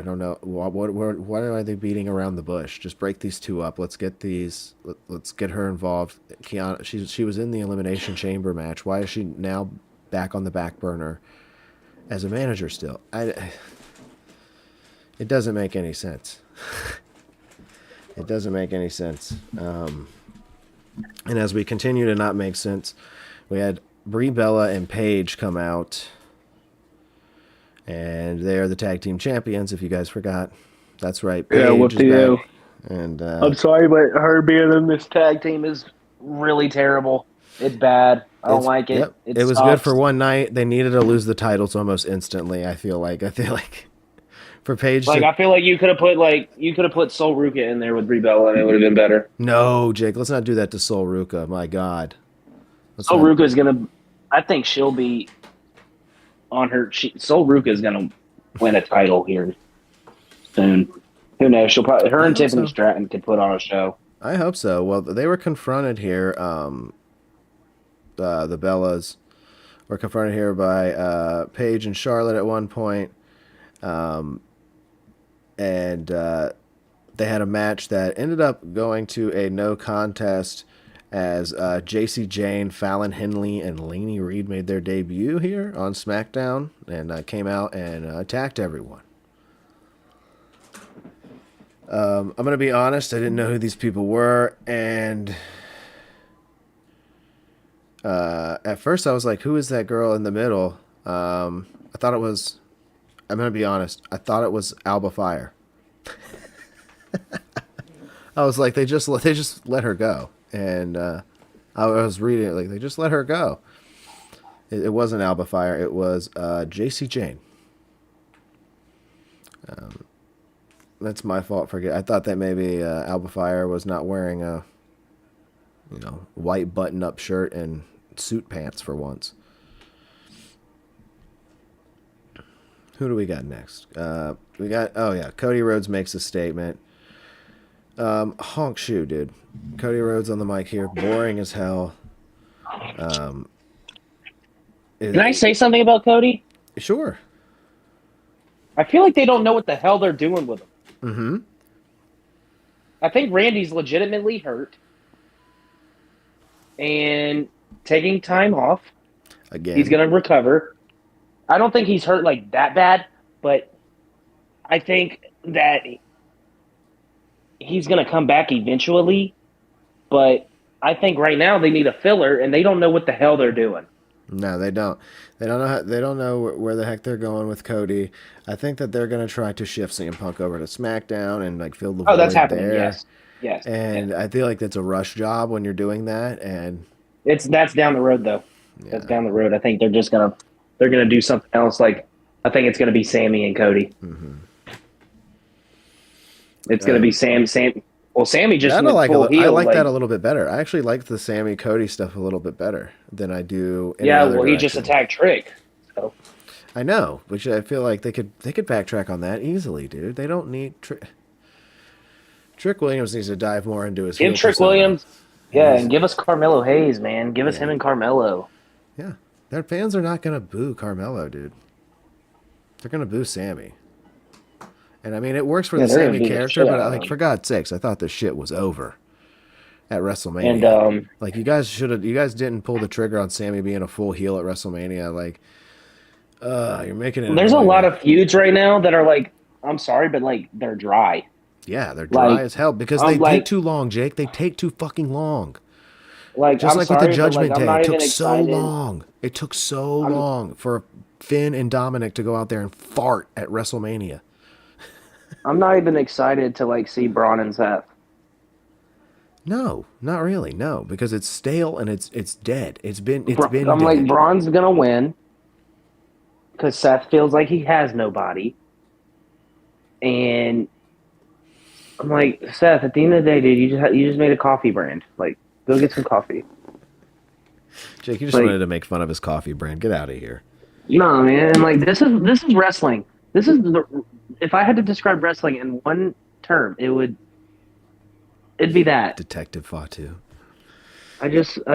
don't know what are they beating around the bush? Just break these two up. Let's get her involved. Kiana, she was in the Elimination Chamber match. Why is she now back on the back burner as a manager still? It doesn't make any sense. It doesn't make any sense. And as we continue to not make sense, we had Brie Bella and Paige come out, and they are the tag team champions. If you guys forgot, that's right. Paige what is do you? back. And I'm sorry, but her being in this tag team is really terrible. It's bad. I don't like it. Yep. It was good for one night. They needed to lose the titles almost instantly. I feel like for Paige, I feel like you could have put Sol Ruka in there with Brie Bella, and it would have been better. No, Jake, let's not do that to Sol Ruka. My God, Sol Ruka is gonna. I think she'll be on her. Sol Ruka is gonna win a title here soon. Who knows? She'll probably her and Tiffany Stratton could put on a show. I hope so. Well, they were confronted here. The Bellas were confronted here by Paige and Charlotte at one point. And they had a match that ended up going to a no contest as JC Jane, Fallon Henley, and Lainey Reed made their debut here on SmackDown and came out and attacked everyone. I'm going to be honest, I didn't know who these people were, and at first I was like, who is that girl in the middle? I thought it was, I'm going to be honest, I thought it was Alba Fire. I was like, they just let her go. And I was reading it, like, they just let her go. It wasn't Alba Fire, it was JC Jane. That's my fault. I thought that maybe Alba Fire was not wearing a white button-up shirt and suit pants for once. Who do we got next? We got, oh yeah, Cody Rhodes makes a statement. Honk shoe, dude. Cody Rhodes on the mic here, boring as hell. Can I say something about Cody? Sure. I feel like they don't know what the hell they're doing with him. Mm-hmm. I think Randy's legitimately hurt and taking time off. Again. He's going to recover. I don't think he's hurt like that bad, but I think that he's going to come back eventually. But I think right now they need a filler, and they don't know what the hell they're doing. No, they don't. They don't know. They don't know where the heck they're going with Cody. I think that they're going to try to shift CM Punk over to SmackDown and like fill the void. Oh, that's happening. There. Yes. And I feel like that's a rush job when you're doing that. And that's down the road though. Yeah. That's down the road. I think they're gonna do something else. Like I think it's gonna be Sammy and Cody. Mm-hmm. It's gonna be Sam. Well, Sammy just went like full heel. I like that a little bit better. I actually like the Sammy Cody stuff a little bit better than I do. He just attacked Trick. So I know, which I feel like they could backtrack on that easily, dude. They don't need Trick Williams needs to dive more into his. Give Trick Williams, and give us Carmelo Hayes, man. Give us him and Carmelo. Yeah, their fans are not gonna boo Carmelo, dude. They're gonna boo Sammy. And I mean, it works for the Sammy character, but like for God's sakes, I thought this shit was over at WrestleMania. And like you guys didn't pull the trigger on Sammy being a full heel at WrestleMania. Like, you're making it. There's a lot of feuds right now that are like, I'm sorry, but like they're dry. Yeah, they're dry as hell because they take too long, Jake. They take too fucking long. Like just I'm like sorry, with the Judgment but, like, Day, it took so long. It took so long for Finn and Dominic to go out there and fart at WrestleMania. I'm not even excited to like see Braun and Seth. No, not really. No, because it's stale and it's dead. It's been I'm dead. like Braun's gonna win because Seth feels like he has nobody, and I'm like, Seth, at the end of the day, dude, you just made a coffee brand. Like, go get some coffee. Jake, you just wanted to make fun of his coffee brand. Get out of here. No, man. And like, this is wrestling. This is if I had to describe wrestling in one term, it'd be that. Detective Fatu. I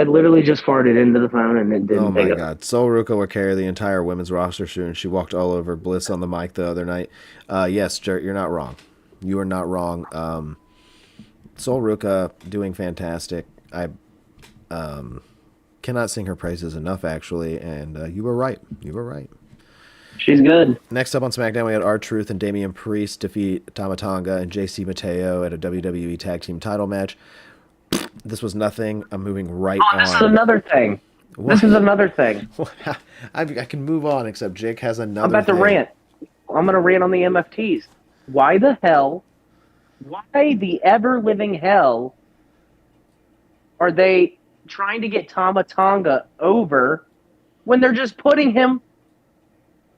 literally just farted into the phone and it didn't. Oh my God. Sol Ruca will carry the entire women's roster soon. She walked all over Bliss on the mic the other night. Yes, Jert, you're not wrong. You are not wrong. Sol Ruca doing fantastic. I cannot sing her praises enough, actually. And you were right. You were right. She's good. Next up on SmackDown, we had R-Truth and Damian Priest defeat Tama Tonga and JC Mateo at a WWE Tag Team title match. This was nothing. I'm moving on. This is another thing. What? This is another thing. I can move on, except Jake has another I'm about to rant. I'm going to rant on the MFTs. Why the ever-living hell are they trying to get Tama Tonga over when they're just putting him...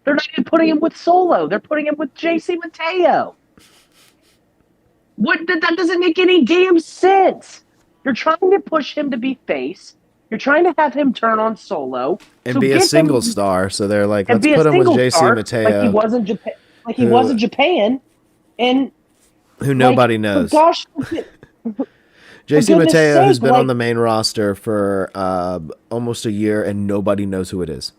They're not even putting him with Solo. They're putting him with JC Mateo. That doesn't make any damn sense. You're trying to push him to be face. You're trying to have him turn on Solo and be a single star. So they're like, let's put him with JC Mateo, like he was in Japan. Like he was in Japan, and who nobody knows. Gosh, JC Mateo, who's been on the main roster for almost a year, and nobody knows who it is.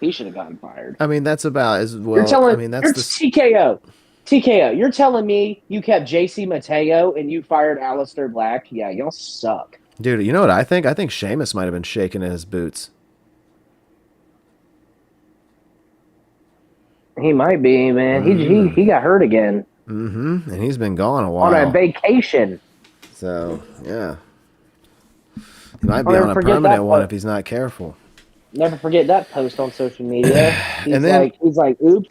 He should have gotten fired. I mean, that's about as well. That's TKO. TKO. You're telling me you kept JC Mateo and you fired Aleister Black? Yeah, y'all suck. Dude, you know what I think? I think Sheamus might have been shaking in his boots. He might be, man. He got hurt again. Mm-hmm. And he's been gone a while. On a vacation. So, yeah. He might be on a permanent one if he's not careful. Never forget that post on social media. He's like, oops.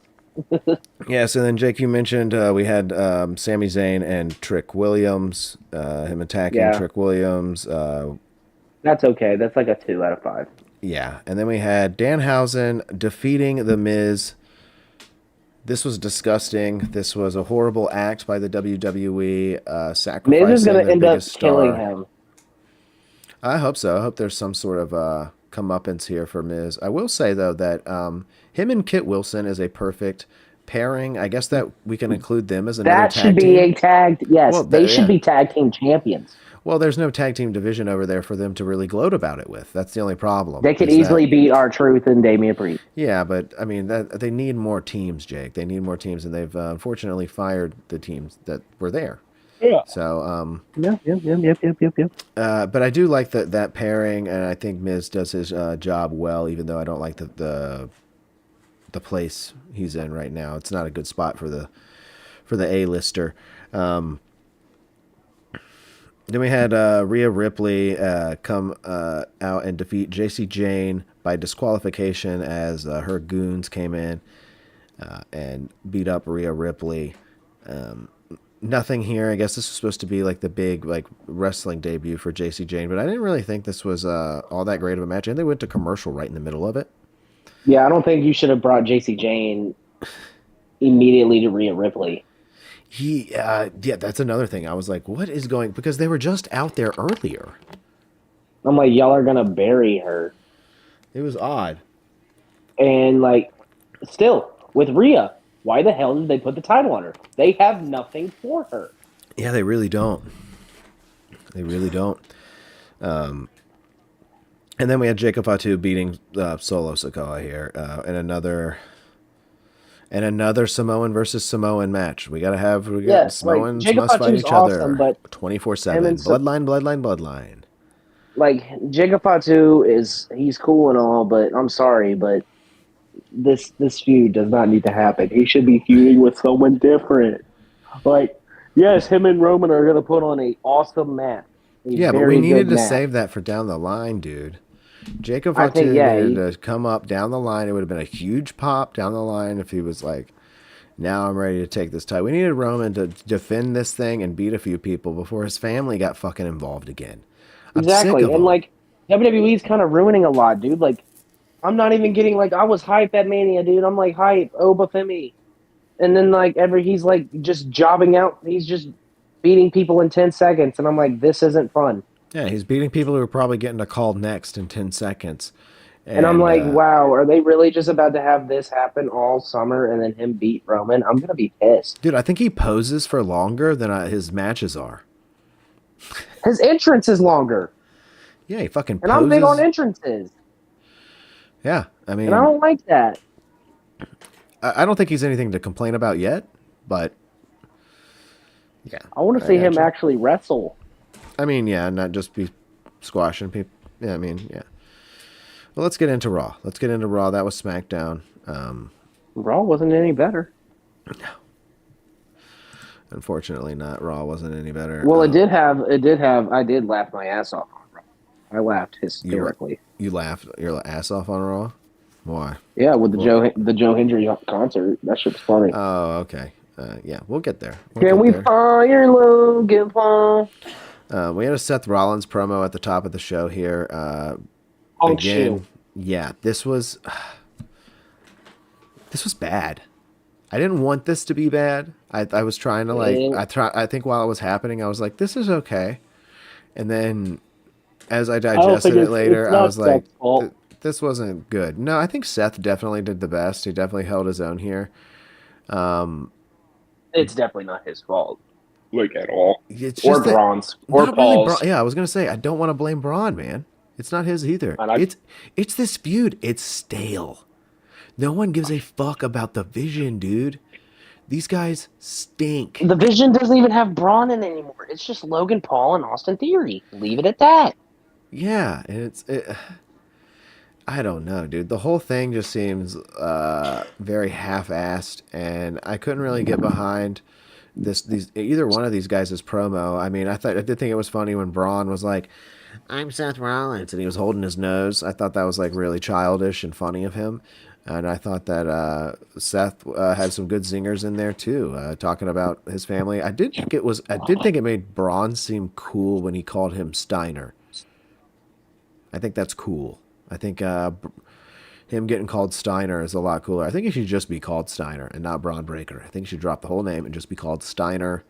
Yeah, so then, Jake, you mentioned we had Sami Zayn and Trick Williams, him attacking Trick Williams. That's okay. That's like a 2 out of 5. Yeah, and then we had Danhausen defeating The Miz. This was disgusting. This was a horrible act by the WWE, sacrificing Miz is going to end up star. killing him. I hope so. I hope there's some sort of comeuppance here for Miz. I will say though that him and Kit Wilson is a perfect pairing. I guess that we can include them as another That should tag be team. a tag. Yes, Well, they should yeah. be tag team champions. Well, there's no tag team division over there for them to really gloat about it with. That's the only problem. They could Is that easily beat R-Truth and Damian Priest. yeah, but I mean that they need more teams, Jake. They need more teams, and they've unfortunately fired the teams that were there. Yeah. So, Yep. but I do like that pairing, and I think Miz does his job well, even though I don't like the place he's in right now. It's not a good spot for the A-lister. Then we had Rhea Ripley come out and defeat JC Jane by disqualification as her goons came in and beat up Rhea Ripley. Nothing here. I guess this was supposed to be like the big like wrestling debut for JC Jane, but I didn't really think this was all that great of a match. And they went to commercial right in the middle of it. Yeah, I don't think you should have brought JC Jane immediately to Rhea Ripley. Yeah, that's another thing. I was like, what is going? Because they were just out there earlier. I'm like, y'all are gonna bury her, It was odd. and like, still with Rhea, why the hell did they put the title on her? They have nothing for her. Yeah, they really don't. They really don't. And then we had Jacob Fatu beating Solo Sikoa here, and another Samoan versus Samoan match. We got Samoans Jacob must fight Fatu's each awesome, other but 24/7. Bloodline. like Jacob Fatu he's cool and all, but I'm sorry, but this feud does not need to happen. He should be feuding with someone different. Like, yes, him and Roman are gonna put on an awesome match. Yeah, but we needed to save that for down the line, dude. Jacob Fatu needed to come up down the line. It would have been a huge pop down the line if he was like, now I'm ready to take this title. We needed Roman to defend this thing and beat a few people before his family got fucking involved again. Exactly. And like WWE's kind of ruining a lot, dude. Like, I'm not even getting like I was hype at Mania, dude. I'm like hype, Obafemi. And then like he's like just jobbing out. He's just beating people in 10 seconds. And I'm like, this isn't fun. Yeah, he's beating people who are probably getting a call next in 10 seconds. And I'm like, wow, are they really just about to have this happen all summer and then him beat Roman? I'm going to be pissed. Dude, I think he poses for longer than his matches are. His entrance is longer. Yeah, he fucking poses. And I'm big on entrances. Yeah, I mean... And I don't like that. I don't think he's anything to complain about yet, but... Yeah. I want to see him actually wrestle. I mean, yeah, not just be squashing people. Yeah, I mean, yeah. Well, let's get into Raw. That was SmackDown. Raw wasn't any better. No. Unfortunately, not. Raw wasn't any better. Well, it did have. I did laugh my ass off on Raw. I laughed hysterically. You laughed your ass off on Raw? Why? Yeah, with the Joe Hendry concert. That shit's funny. Oh, okay. Yeah, we'll get there. Can we fire Logan Paul? We had a Seth Rollins promo at the top of the show here. Again, yeah, this was bad. I didn't want this to be bad. I was trying to I think while it was happening, I was like, this is okay. And then as I digested it later, I was like, this wasn't good. No, I think Seth definitely did the best. He definitely held his own here. It's definitely not his fault. Like at all. Or Braun's. Or Paul's. Yeah, I was going to say, I don't want to blame Braun, man. It's not his either. It's this feud. It's stale. No one gives a fuck about the Vision, dude. These guys stink. The Vision doesn't even have Braun in anymore. It's just Logan Paul and Austin Theory. Leave it at that. Yeah, and I don't know, dude. The whole thing just seems very half-assed, and I couldn't really get behind either one of these guys' promo. I mean, I did think it was funny when Braun was like, "I'm Seth Rollins," and he was holding his nose. I thought that was like really childish and funny of him. And I thought that Seth had some good zingers in there too, talking about his family. I did think it made Braun seem cool when he called him Steiner. I think that's cool. I think him getting called Steiner is a lot cooler. I think he should just be called Steiner and not Braun Breaker. I think he should drop the whole name and just be called Steiner.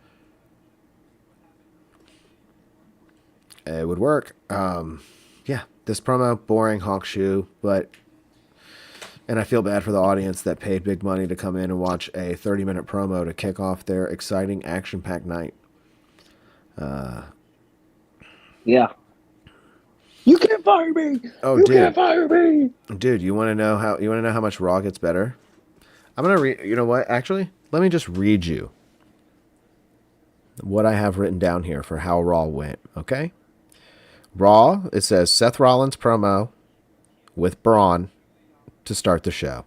It would work. Yeah, this promo, boring honk shoe, and I feel bad for the audience that paid big money to come in and watch a 30-minute promo to kick off their exciting action-packed night. Yeah. You can't fire me. Oh, you dude. can't fire me. Dude, you want to know how much Raw gets better? I'm going to read, you know what? Actually, let me just read you what I have written down here for how Raw went, okay? Raw, it says Seth Rollins promo with Braun to start the show.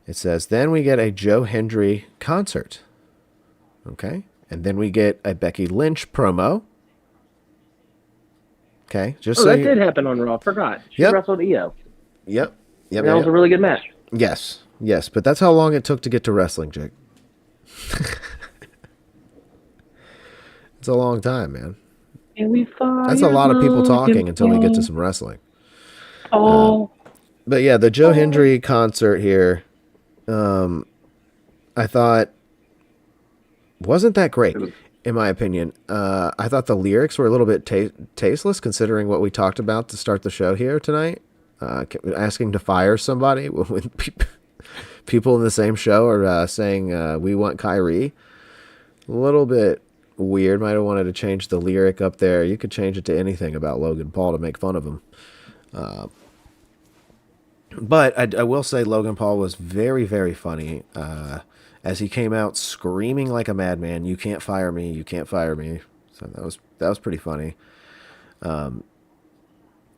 It says, then we get a Joe Hendry concert. Okay? And then we get a Becky Lynch promo. Okay? Just that did happen on Raw. Forgot. She wrestled Io. Yep. That was a really good match. Yes. Yes. But that's how long it took to get to wrestling, Jake. It's a long time, man. That's a lot of people talking until we get to some wrestling. But yeah, the Joe Hendry concert here, I thought wasn't that great, in my opinion. I thought the lyrics were a little bit tasteless, considering what we talked about to start the show here tonight. Asking to fire somebody when people in the same show are saying we want Kyrie. A little bit weird. Might have wanted to change the lyric up there. You could change it to anything about Logan Paul to make fun of him. But I will say Logan Paul was very, very funny as he came out screaming like a madman, "You can't fire me! You can't fire me!" So that was pretty funny.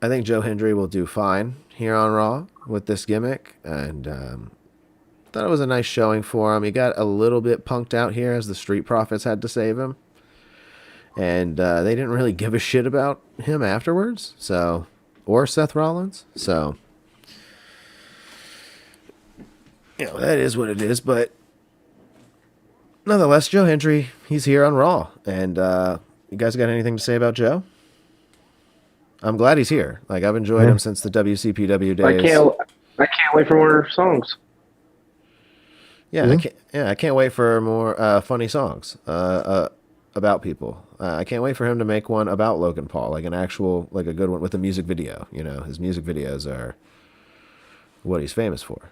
I think Joe Hendry will do fine here on Raw with this gimmick, and thought it was a nice showing for him. He got a little bit punked out here as the Street Profits had to save him, and they didn't really give a shit about him afterwards. So, or Seth Rollins. So, you know, that is what it is. But nonetheless, Joe Hendry, he's here on Raw, and you guys got anything to say about Joe? I'm glad he's here. Like, I've enjoyed him since the WCPW days. I can't wait for more songs. Yeah, I can't wait for more funny songs about people. I can't wait for him to make one about Logan Paul, like a good one with a music video. You know, his music videos are what he's famous for.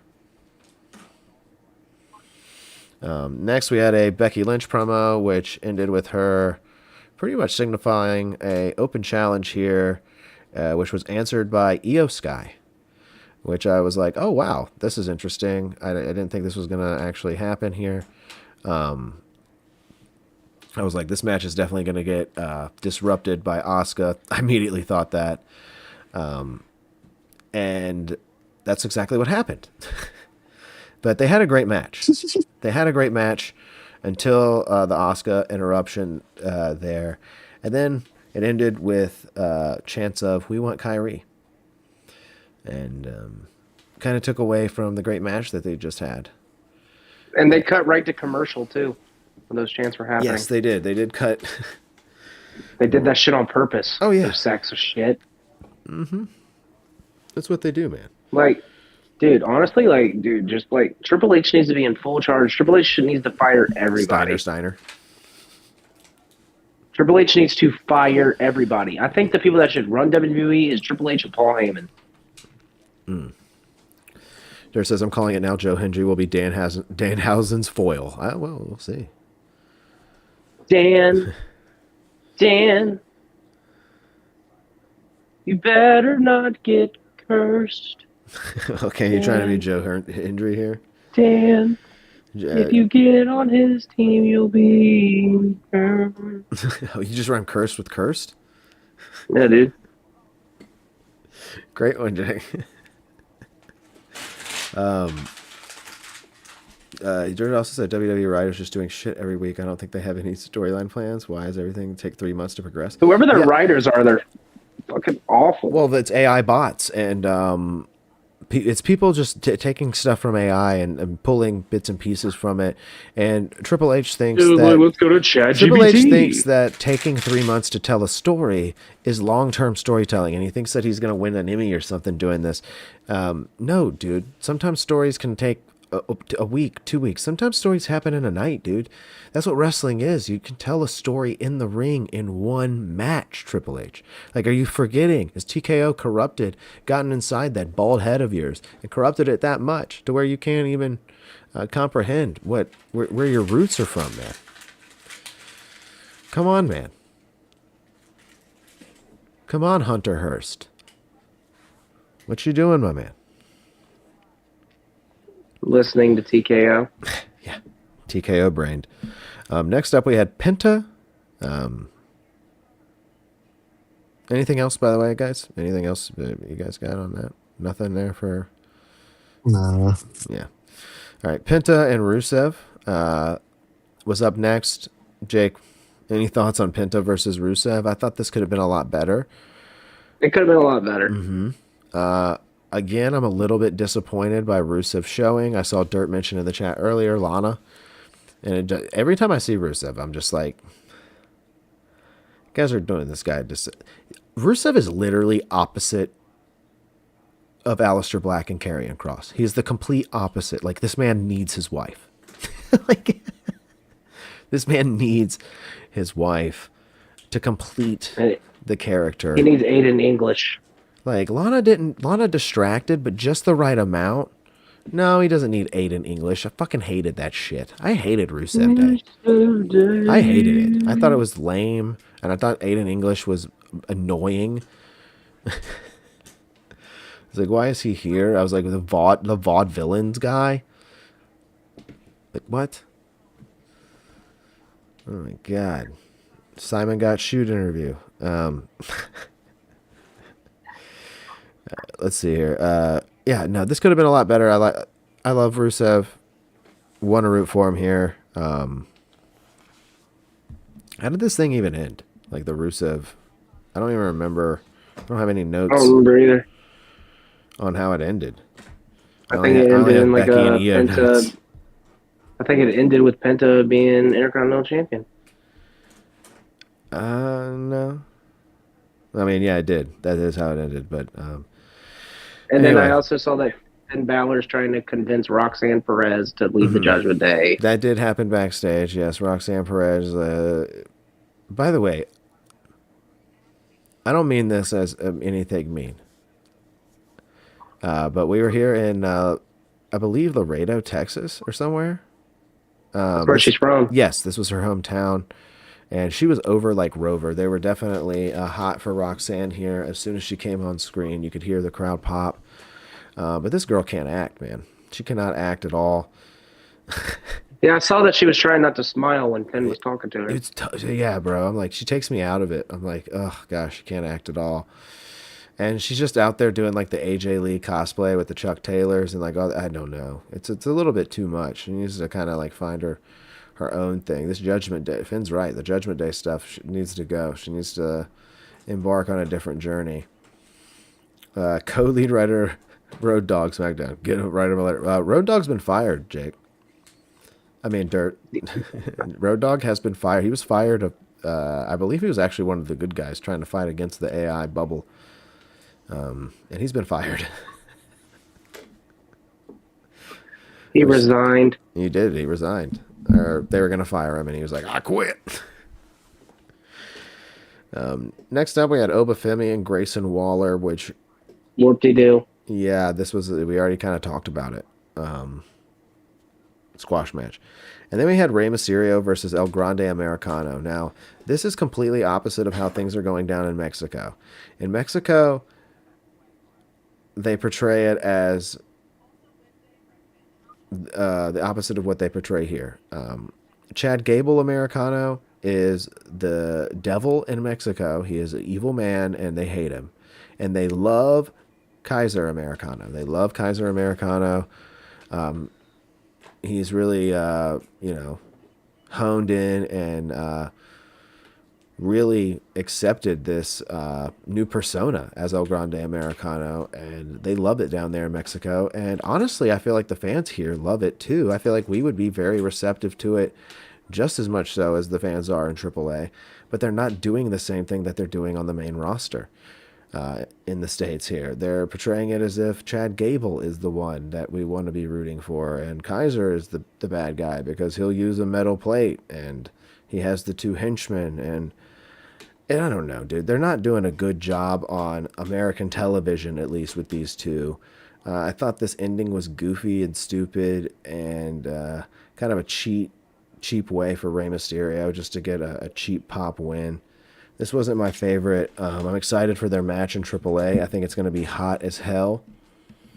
Next, we had a Becky Lynch promo, which ended with her pretty much signifying a open challenge here, which was answered by Io Sky, which I was like, oh, wow, this is interesting. I didn't think this was going to actually happen here. I was like, this match is definitely going to get disrupted by Asuka. I immediately thought that. And that's exactly what happened. But they had a great match. They had a great match until the Asuka interruption there. And then it ended with chants of, "We want Kyrie." And kind of took away from the great match that they just had. And they cut right to commercial, too, when those chants were happening. Yes, they did. They did cut. They did that shit on purpose. Oh, yeah. Those sacks of shit. Mm-hmm. That's what they do, man. Like, dude, honestly, just Triple H needs to be in full charge. Triple H needs to fire everybody. Steiner. Triple H needs to fire everybody. I think the people that should run WWE is Triple H and Paul Heyman. There says, I'm calling it now. Joe Hendry will be Danhausen's foil. Well, we'll see. Dan, you better not get cursed. Okay, you're trying to be Joe Hendry here? Dan, if you get on his team, you'll be cursed. Oh, you just rhyme cursed with cursed? Yeah, dude. Great one, Jake. George also said WWE writers just doing shit every week. I don't think they have any storyline plans. Why does everything take 3 months to progress? Whoever their writers are, they're fucking awful. Well, it's AI bots, and it's people just taking stuff from AI and pulling bits and pieces from it. And Triple H thinks that let's go to ChatGPT. Triple H thinks that taking 3 months to tell a story is long-term storytelling, and he thinks that he's going to win an Emmy or something doing this. No, dude. Sometimes stories can take a week, 2 weeks. Sometimes stories happen in a night, dude. That's what wrestling is. You can tell a story in the ring in one match, Triple H. Like, are you forgetting? Is TKO corrupted, gotten inside that bald head of yours, and corrupted it that much to where you can't even comprehend where your roots are from, man? Come on, man. Come on, Hunter Hurst. What you doing, my man? Listening to TKO. Yeah, TKO brained. Next up, we had Penta. Anything else, by the way, guys? Anything else you guys got on that? Nothing there for... Nah. Yeah. All right, Penta and Rusev was up next. Jake, any thoughts on Penta versus Rusev? I thought this could have been a lot better. It could have been a lot better. Again, I'm a little bit disappointed by Rusev showing. I saw Dirt mention in the chat earlier, Lana. And every time I see Rusev, I'm just like, you guys are doing this guy. Rusev is literally opposite of Aleister Black and Karrion Kross. He's the complete opposite. Like, this man needs his wife. Like, this man needs his wife to complete the character. He needs Aiden English. Like, Lana distracted, but just the right amount. No, he doesn't need Aiden English. I fucking hated that shit. I hated Rusev Day. I hated it. I thought it was lame, and I thought Aiden English was annoying. It's like, why is he here? I was like, the vaudevillains guy? Like, what? Oh my god. Simon got shoot interview. Let's see here. Yeah, no, this could have been a lot better. I love Rusev. Want to root for him here. How did this thing even end? Like, the Rusev... I don't even remember. I don't have any notes. I don't remember either. On how it ended. I think it ended in like a Penta. I think it ended with Penta being Intercontinental Champion. No. I mean, yeah, it did. That is how it ended. But and anyway. then I also saw that Finn Balor's trying to convince Roxanne Perez to leave the Judgment Day. That did happen backstage. Yes, Roxanne Perez. By the way, I don't mean this as anything mean. But we were here in, I believe, Laredo, Texas, or somewhere. That's where she's from. Yes, this was her hometown. And she was over like Rover. They were definitely hot for Roxanne here. As soon as she came on screen, you could hear the crowd pop. But this girl can't act, man. She cannot act at all. Yeah, I saw that she was trying not to smile when Finn was talking to her. Yeah, bro. I'm like, she takes me out of it. I'm like, oh, gosh, she can't act at all. And she's just out there doing like the AJ Lee cosplay with the Chuck Taylors and like, oh, I don't know. It's a little bit too much. She needs to kind of like find her own thing. This Judgment Day, Finn's right. The Judgment Day stuff needs to go. She needs to embark on a different journey. Co-lead writer Road Dogg SmackDown. Get him right over letter. Road Dogg's been fired, Jake. I mean, Dirt. Road Dogg has been fired. He was fired. I believe he was actually one of the good guys trying to fight against the AI bubble. And he's been fired. He resigned. He did. He resigned. Or they were going to fire him, and he was like, I quit. Next up, we had Obafemi and Grayson Waller, which... Whoop-de-doo. Yeah, this was... We already kind of talked about it. Squash match. And then we had Rey Mysterio versus El Grande Americano. Now, this is completely opposite of how things are going down in Mexico. In Mexico, they portray it as the opposite of what they portray here. Chad Gable Americano is the devil in Mexico. He is an evil man, and they hate him. And they love Kaiser Americano. They love Kaiser Americano. He's really, honed in and really accepted this new persona as El Grande Americano, and they love it down there in Mexico. And honestly, I feel like the fans here love it too. I feel like we would be very receptive to it, just as much so as the fans are in AAA, but they're not doing the same thing that they're doing on the main roster. in the States here. They're portraying it as if Chad Gable is the one that we want to be rooting for, and Kaiser is the bad guy because he'll use a metal plate, and he has the two henchmen, and I don't know, dude. They're not doing a good job on American television, at least with these two. I thought this ending was goofy and stupid and kind of a cheap way for Rey Mysterio just to get a cheap pop win. This wasn't my favorite. I'm excited for their match in AAA. I think it's going to be hot as hell.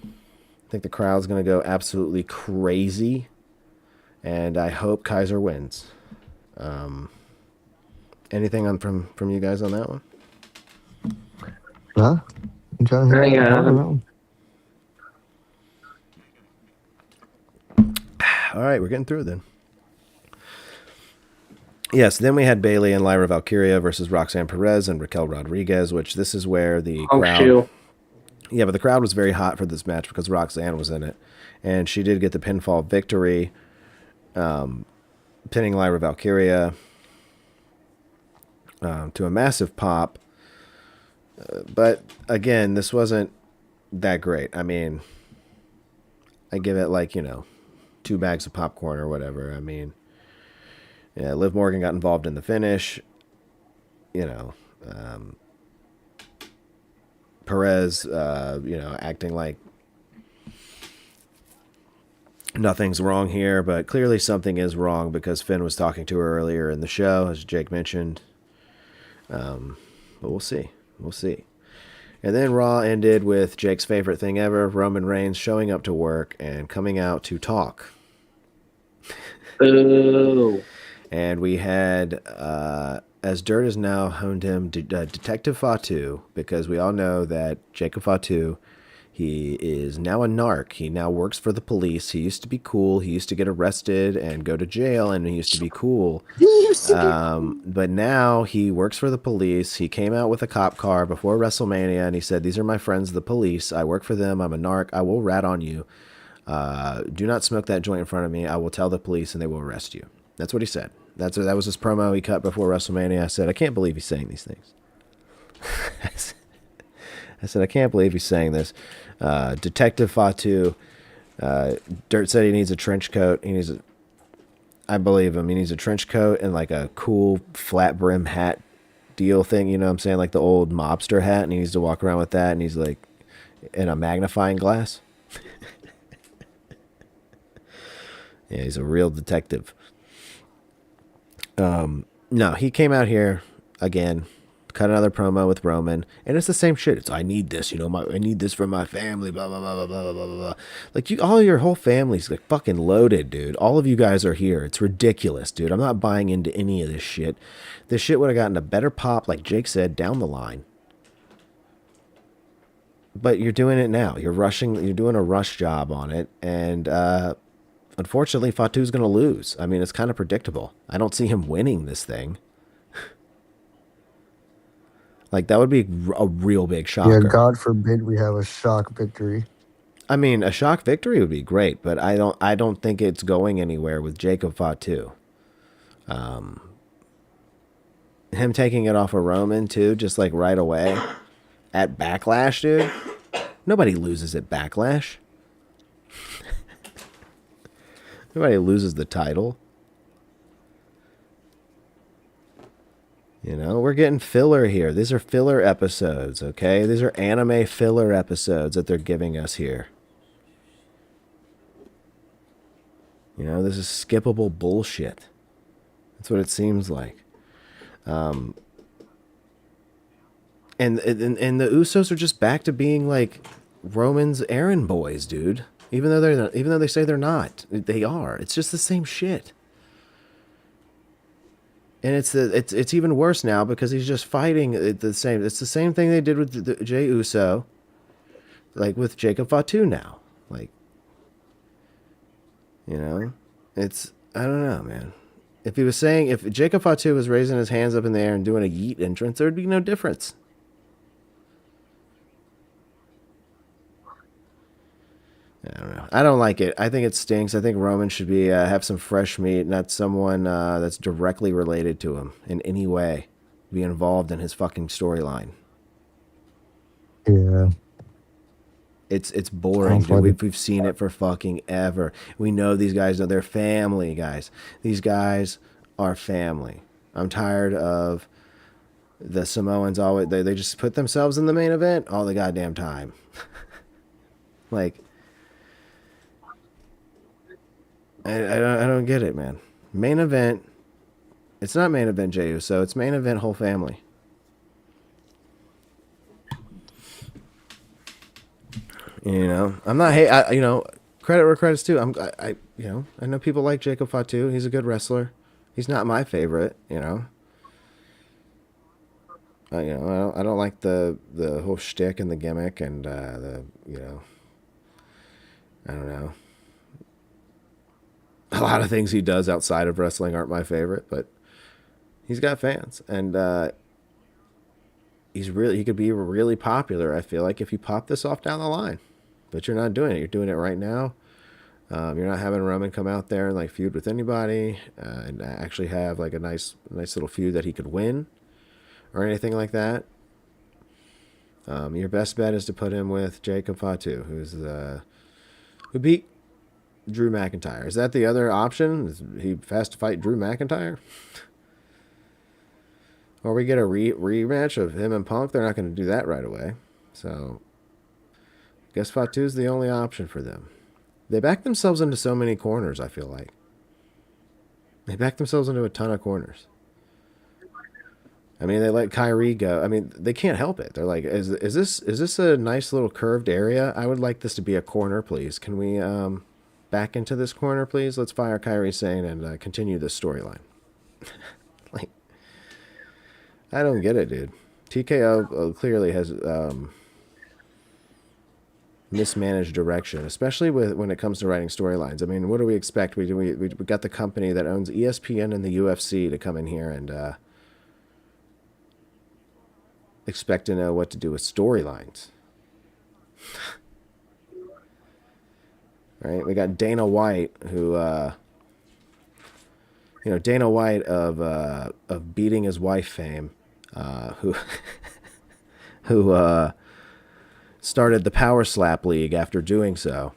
I think the crowd's going to go absolutely crazy. And I hope Kaiser wins. Anything from you guys on that one? Huh? I'm trying to hear Yeah. all around. All right, we're getting through it then. Yes, then we had Bailey and Lyra Valkyria versus Roxanne Perez and Raquel Rodriguez, which this is where the crowd... Shoot. Yeah, but the crowd was very hot for this match because Roxanne was in it. And she did get the pinfall victory, pinning Lyra Valkyria to a massive pop. But again, this wasn't that great. I mean, I give it 2 bags of popcorn or whatever. I mean... Yeah, Liv Morgan got involved in the finish. Perez, acting like nothing's wrong here, but clearly something is wrong because Finn was talking to her earlier in the show, as Jake mentioned. But we'll see. We'll see. And then Raw ended with Jake's favorite thing ever, Roman Reigns showing up to work and coming out to talk. Boo. And we had, as Dirt has now honed him, Detective Fatu, because we all know that Jacob Fatu, he is now a narc. He now works for the police. He used to be cool. He used to get arrested and go to jail, and he used to be cool. But now he works for the police. He came out with a cop car before WrestleMania, and he said, "These are my friends, the police. I work for them. I'm a narc. I will rat on you. Do not smoke that joint in front of me. I will tell the police, and they will arrest you." That's what he said. That was his promo he cut before WrestleMania. I said, I can't believe he's saying these things. I said, I can't believe he's saying this. Detective Fatu, Dirt said he needs a trench coat. I believe him. He needs a trench coat and like a cool flat brim hat deal thing. You know what I'm saying? Like the old mobster hat. And he needs to walk around with that. And he's like in a magnifying glass. Yeah, he's a real detective. No, he came out here again, cut another promo with Roman, and it's the same shit. It's, I need this, I need this for my family, blah, blah, blah, blah, blah, blah, blah. Like, all your whole family's like fucking loaded, dude. All of you guys are here. It's ridiculous, dude. I'm not buying into any of this shit. This shit would have gotten a better pop, like Jake said, down the line. But you're doing it now. You're doing a rush job on it, and, unfortunately, Fatu's going to lose. I mean, it's kind of predictable. I don't see him winning this thing. Like, that would be a real big shocker. Yeah, God forbid we have a shock victory. I mean, a shock victory would be great, but I don't think it's going anywhere with Jacob Fatu. Him taking it off of Roman, too, just like right away. At Backlash, dude. Nobody loses at Backlash. Nobody loses the title. We're getting filler here. These are filler episodes, okay? These are anime filler episodes that they're giving us here. This is skippable bullshit. That's what it seems like. And the Usos are just back to being like Roman's errand boys, dude. Even though they say they're not, they are. It's just the same shit. And it's even worse now because he's just fighting the same. It's the same thing they did with Jey Uso, like with Jacob Fatu now. Like, it's, I don't know, man. If Jacob Fatu was raising his hands up in the air and doing a yeet entrance, there would be no difference. I don't know. I don't like it. I think it stinks. I think Roman should be have some fresh meat, not someone that's directly related to him in any way. Be involved in his fucking storyline. Yeah. It's I don't boring, dude. find it. We've seen it for fucking ever. We know these guys know they're family, guys. These guys are family. I'm tired of the Samoans always they just put themselves in the main event all the goddamn time. Like I don't get it, man. Main event. It's not main event Jey Uso. It's main event whole family. You know, I'm not hate. You know, credit where credit's due. You know, I know people like Jacob Fatu. He's a good wrestler. He's not my favorite. You know, I don't like the whole shtick and the gimmick and the I don't know. A lot of things he does outside of wrestling aren't my favorite, but he's got fans and he could be really popular. I feel like if you pop this off down the line, but you're not doing it. You're doing it right now. You're not having Roman come out there and like feud with anybody and actually have like a nice little feud that he could win or anything like that. Your best bet is to put him with Jacob Fatu, who beat Drew McIntyre. Is that the other option? He has to fight Drew McIntyre? Or we get a rematch of him and Punk? They're not going to do that right away. So, I guess Fatu's the only option for them. They back themselves into so many corners, I feel like. They back themselves into a ton of corners. I mean, they let Kyrie go. I mean, they can't help it. They're like, is this a nice little curved area? I would like this to be a corner, please. Can we back into this corner, please? Let's fire Kyrie Sane and continue this storyline. Like, I don't get it, dude. TKO clearly has mismanaged direction, especially when it comes to writing storylines. I mean, what do we expect? We got the company that owns ESPN and the UFC to come in here and expect to know what to do with storylines. Right? We got Dana White, who Dana White of beating his wife fame, who who started the Power Slap League after doing so,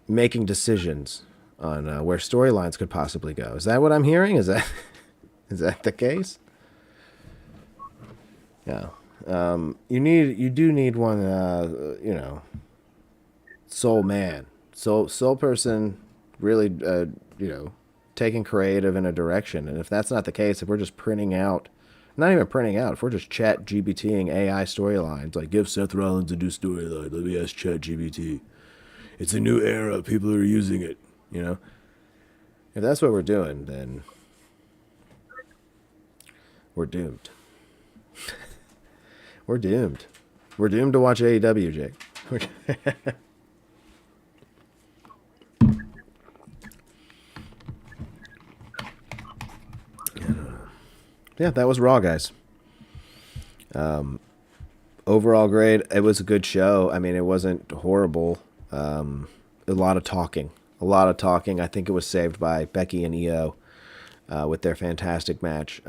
making decisions on where storylines could possibly go. Is that what I'm hearing? Is that the case? Yeah. You do need one, soul man, soul person, really, taking creative in a direction. And if that's not the case, if we're just printing out, not even printing out, if we're just chat GBTing AI storylines, like give Seth Rollins a new storyline, let me ask chat GBT. It's a new era, people are using it, If that's what we're doing, then we're doomed. We're doomed. We're doomed to watch AEW, Jake. Yeah, that was Raw, guys. Overall grade, it was a good show. I mean, it wasn't horrible. A lot of talking. I think it was saved by Becky and Io with their fantastic match.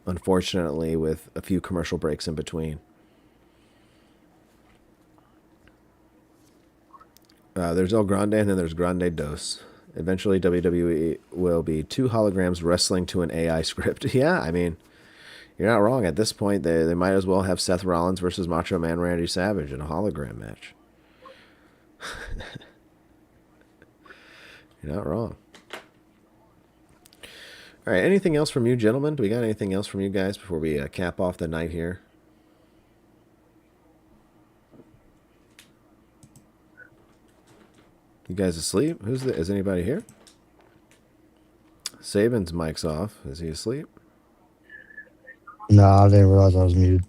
Unfortunately, with a few commercial breaks in between. There's El Grande and then there's Grande Dos. Eventually, WWE will be two holograms wrestling to an AI script. Yeah, I mean, you're not wrong. At this point, they might as well have Seth Rollins versus Macho Man Randy Savage in a hologram match. You're not wrong. All right, anything else from you, gentlemen? Do we got anything else from you guys before we cap off the night here? You guys asleep? Is anybody here? Saban's mic's off. Is he asleep? Nah, I didn't realize I was muted.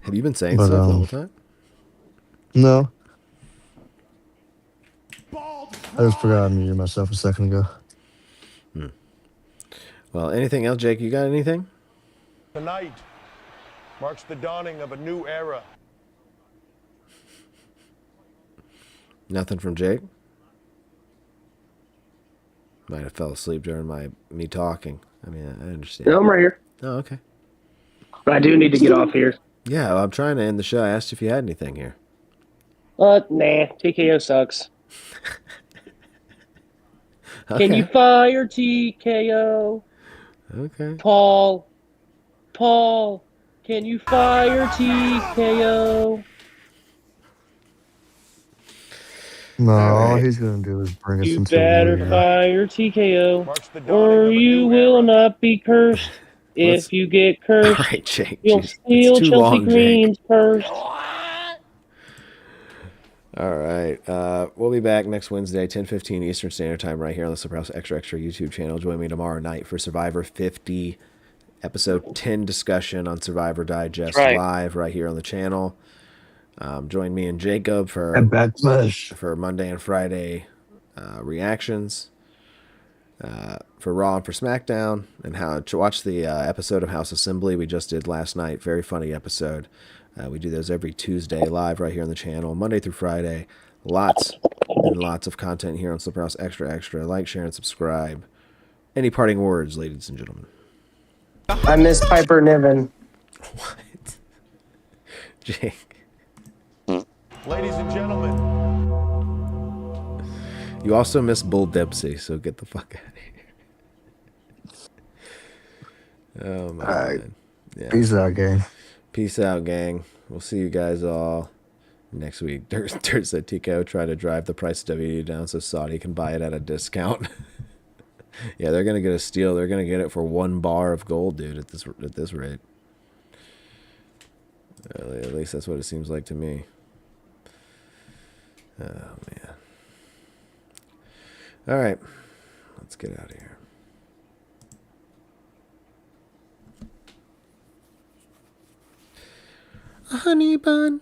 Have you been saying stuff the whole time? No. I just forgot I muted myself a second ago. Well, anything else, Jake? You got anything? Tonight marks the dawning of a new era. Nothing from Jake? Might have fell asleep during me talking. I mean, I understand. No, I'm right here. Oh, okay. But I do need to get off here. Yeah, well, I'm trying to end the show. I asked if you had anything here. Nah. TKO sucks. Can you Okay. fire TKO? Okay. Paul, can you fire TKO? No, All all right. he's gonna do is bring us You into better Warrior. fire TKO, Marks the dawning or of a you new will era. not be cursed. Let's. If you get All cursed, right, Jake. you'll Jeez, it's steal too Chelsea long, Jake. Green's purse. All right. We'll be back next Wednesday, 10:15 Eastern Standard Time, right here on the Surprise Extra Extra YouTube channel. Join me tomorrow night for Survivor 50, episode 10 discussion on Survivor Digest Right. live right here on the channel. Join me and Jacob And Backlash. for Monday and Friday reactions for Raw and for SmackDown, and how to watch the episode of House Assembly we just did last night. Very funny episode. We do those every Tuesday live right here on the channel, Monday through Friday. Lots and lots of content here on Slip House Extra Extra. Like, share, and subscribe. Any parting words, ladies and gentlemen? I miss Piper Niven. What? Jake. Ladies and gentlemen, You also miss Bull Dempsey, so get the fuck out of here. Oh, my All right. God. Yeah. Peace out, gang. Peace out, gang. We'll see you guys all next week. Dirt said TKO try to drive the price of WWE down so Saudi can buy it at a discount. Yeah, they're gonna get a steal. They're gonna get it for 1 bar of gold, dude. At this rate. At least that's what it seems like to me. Oh man. All right, let's get out of here. A honey bun.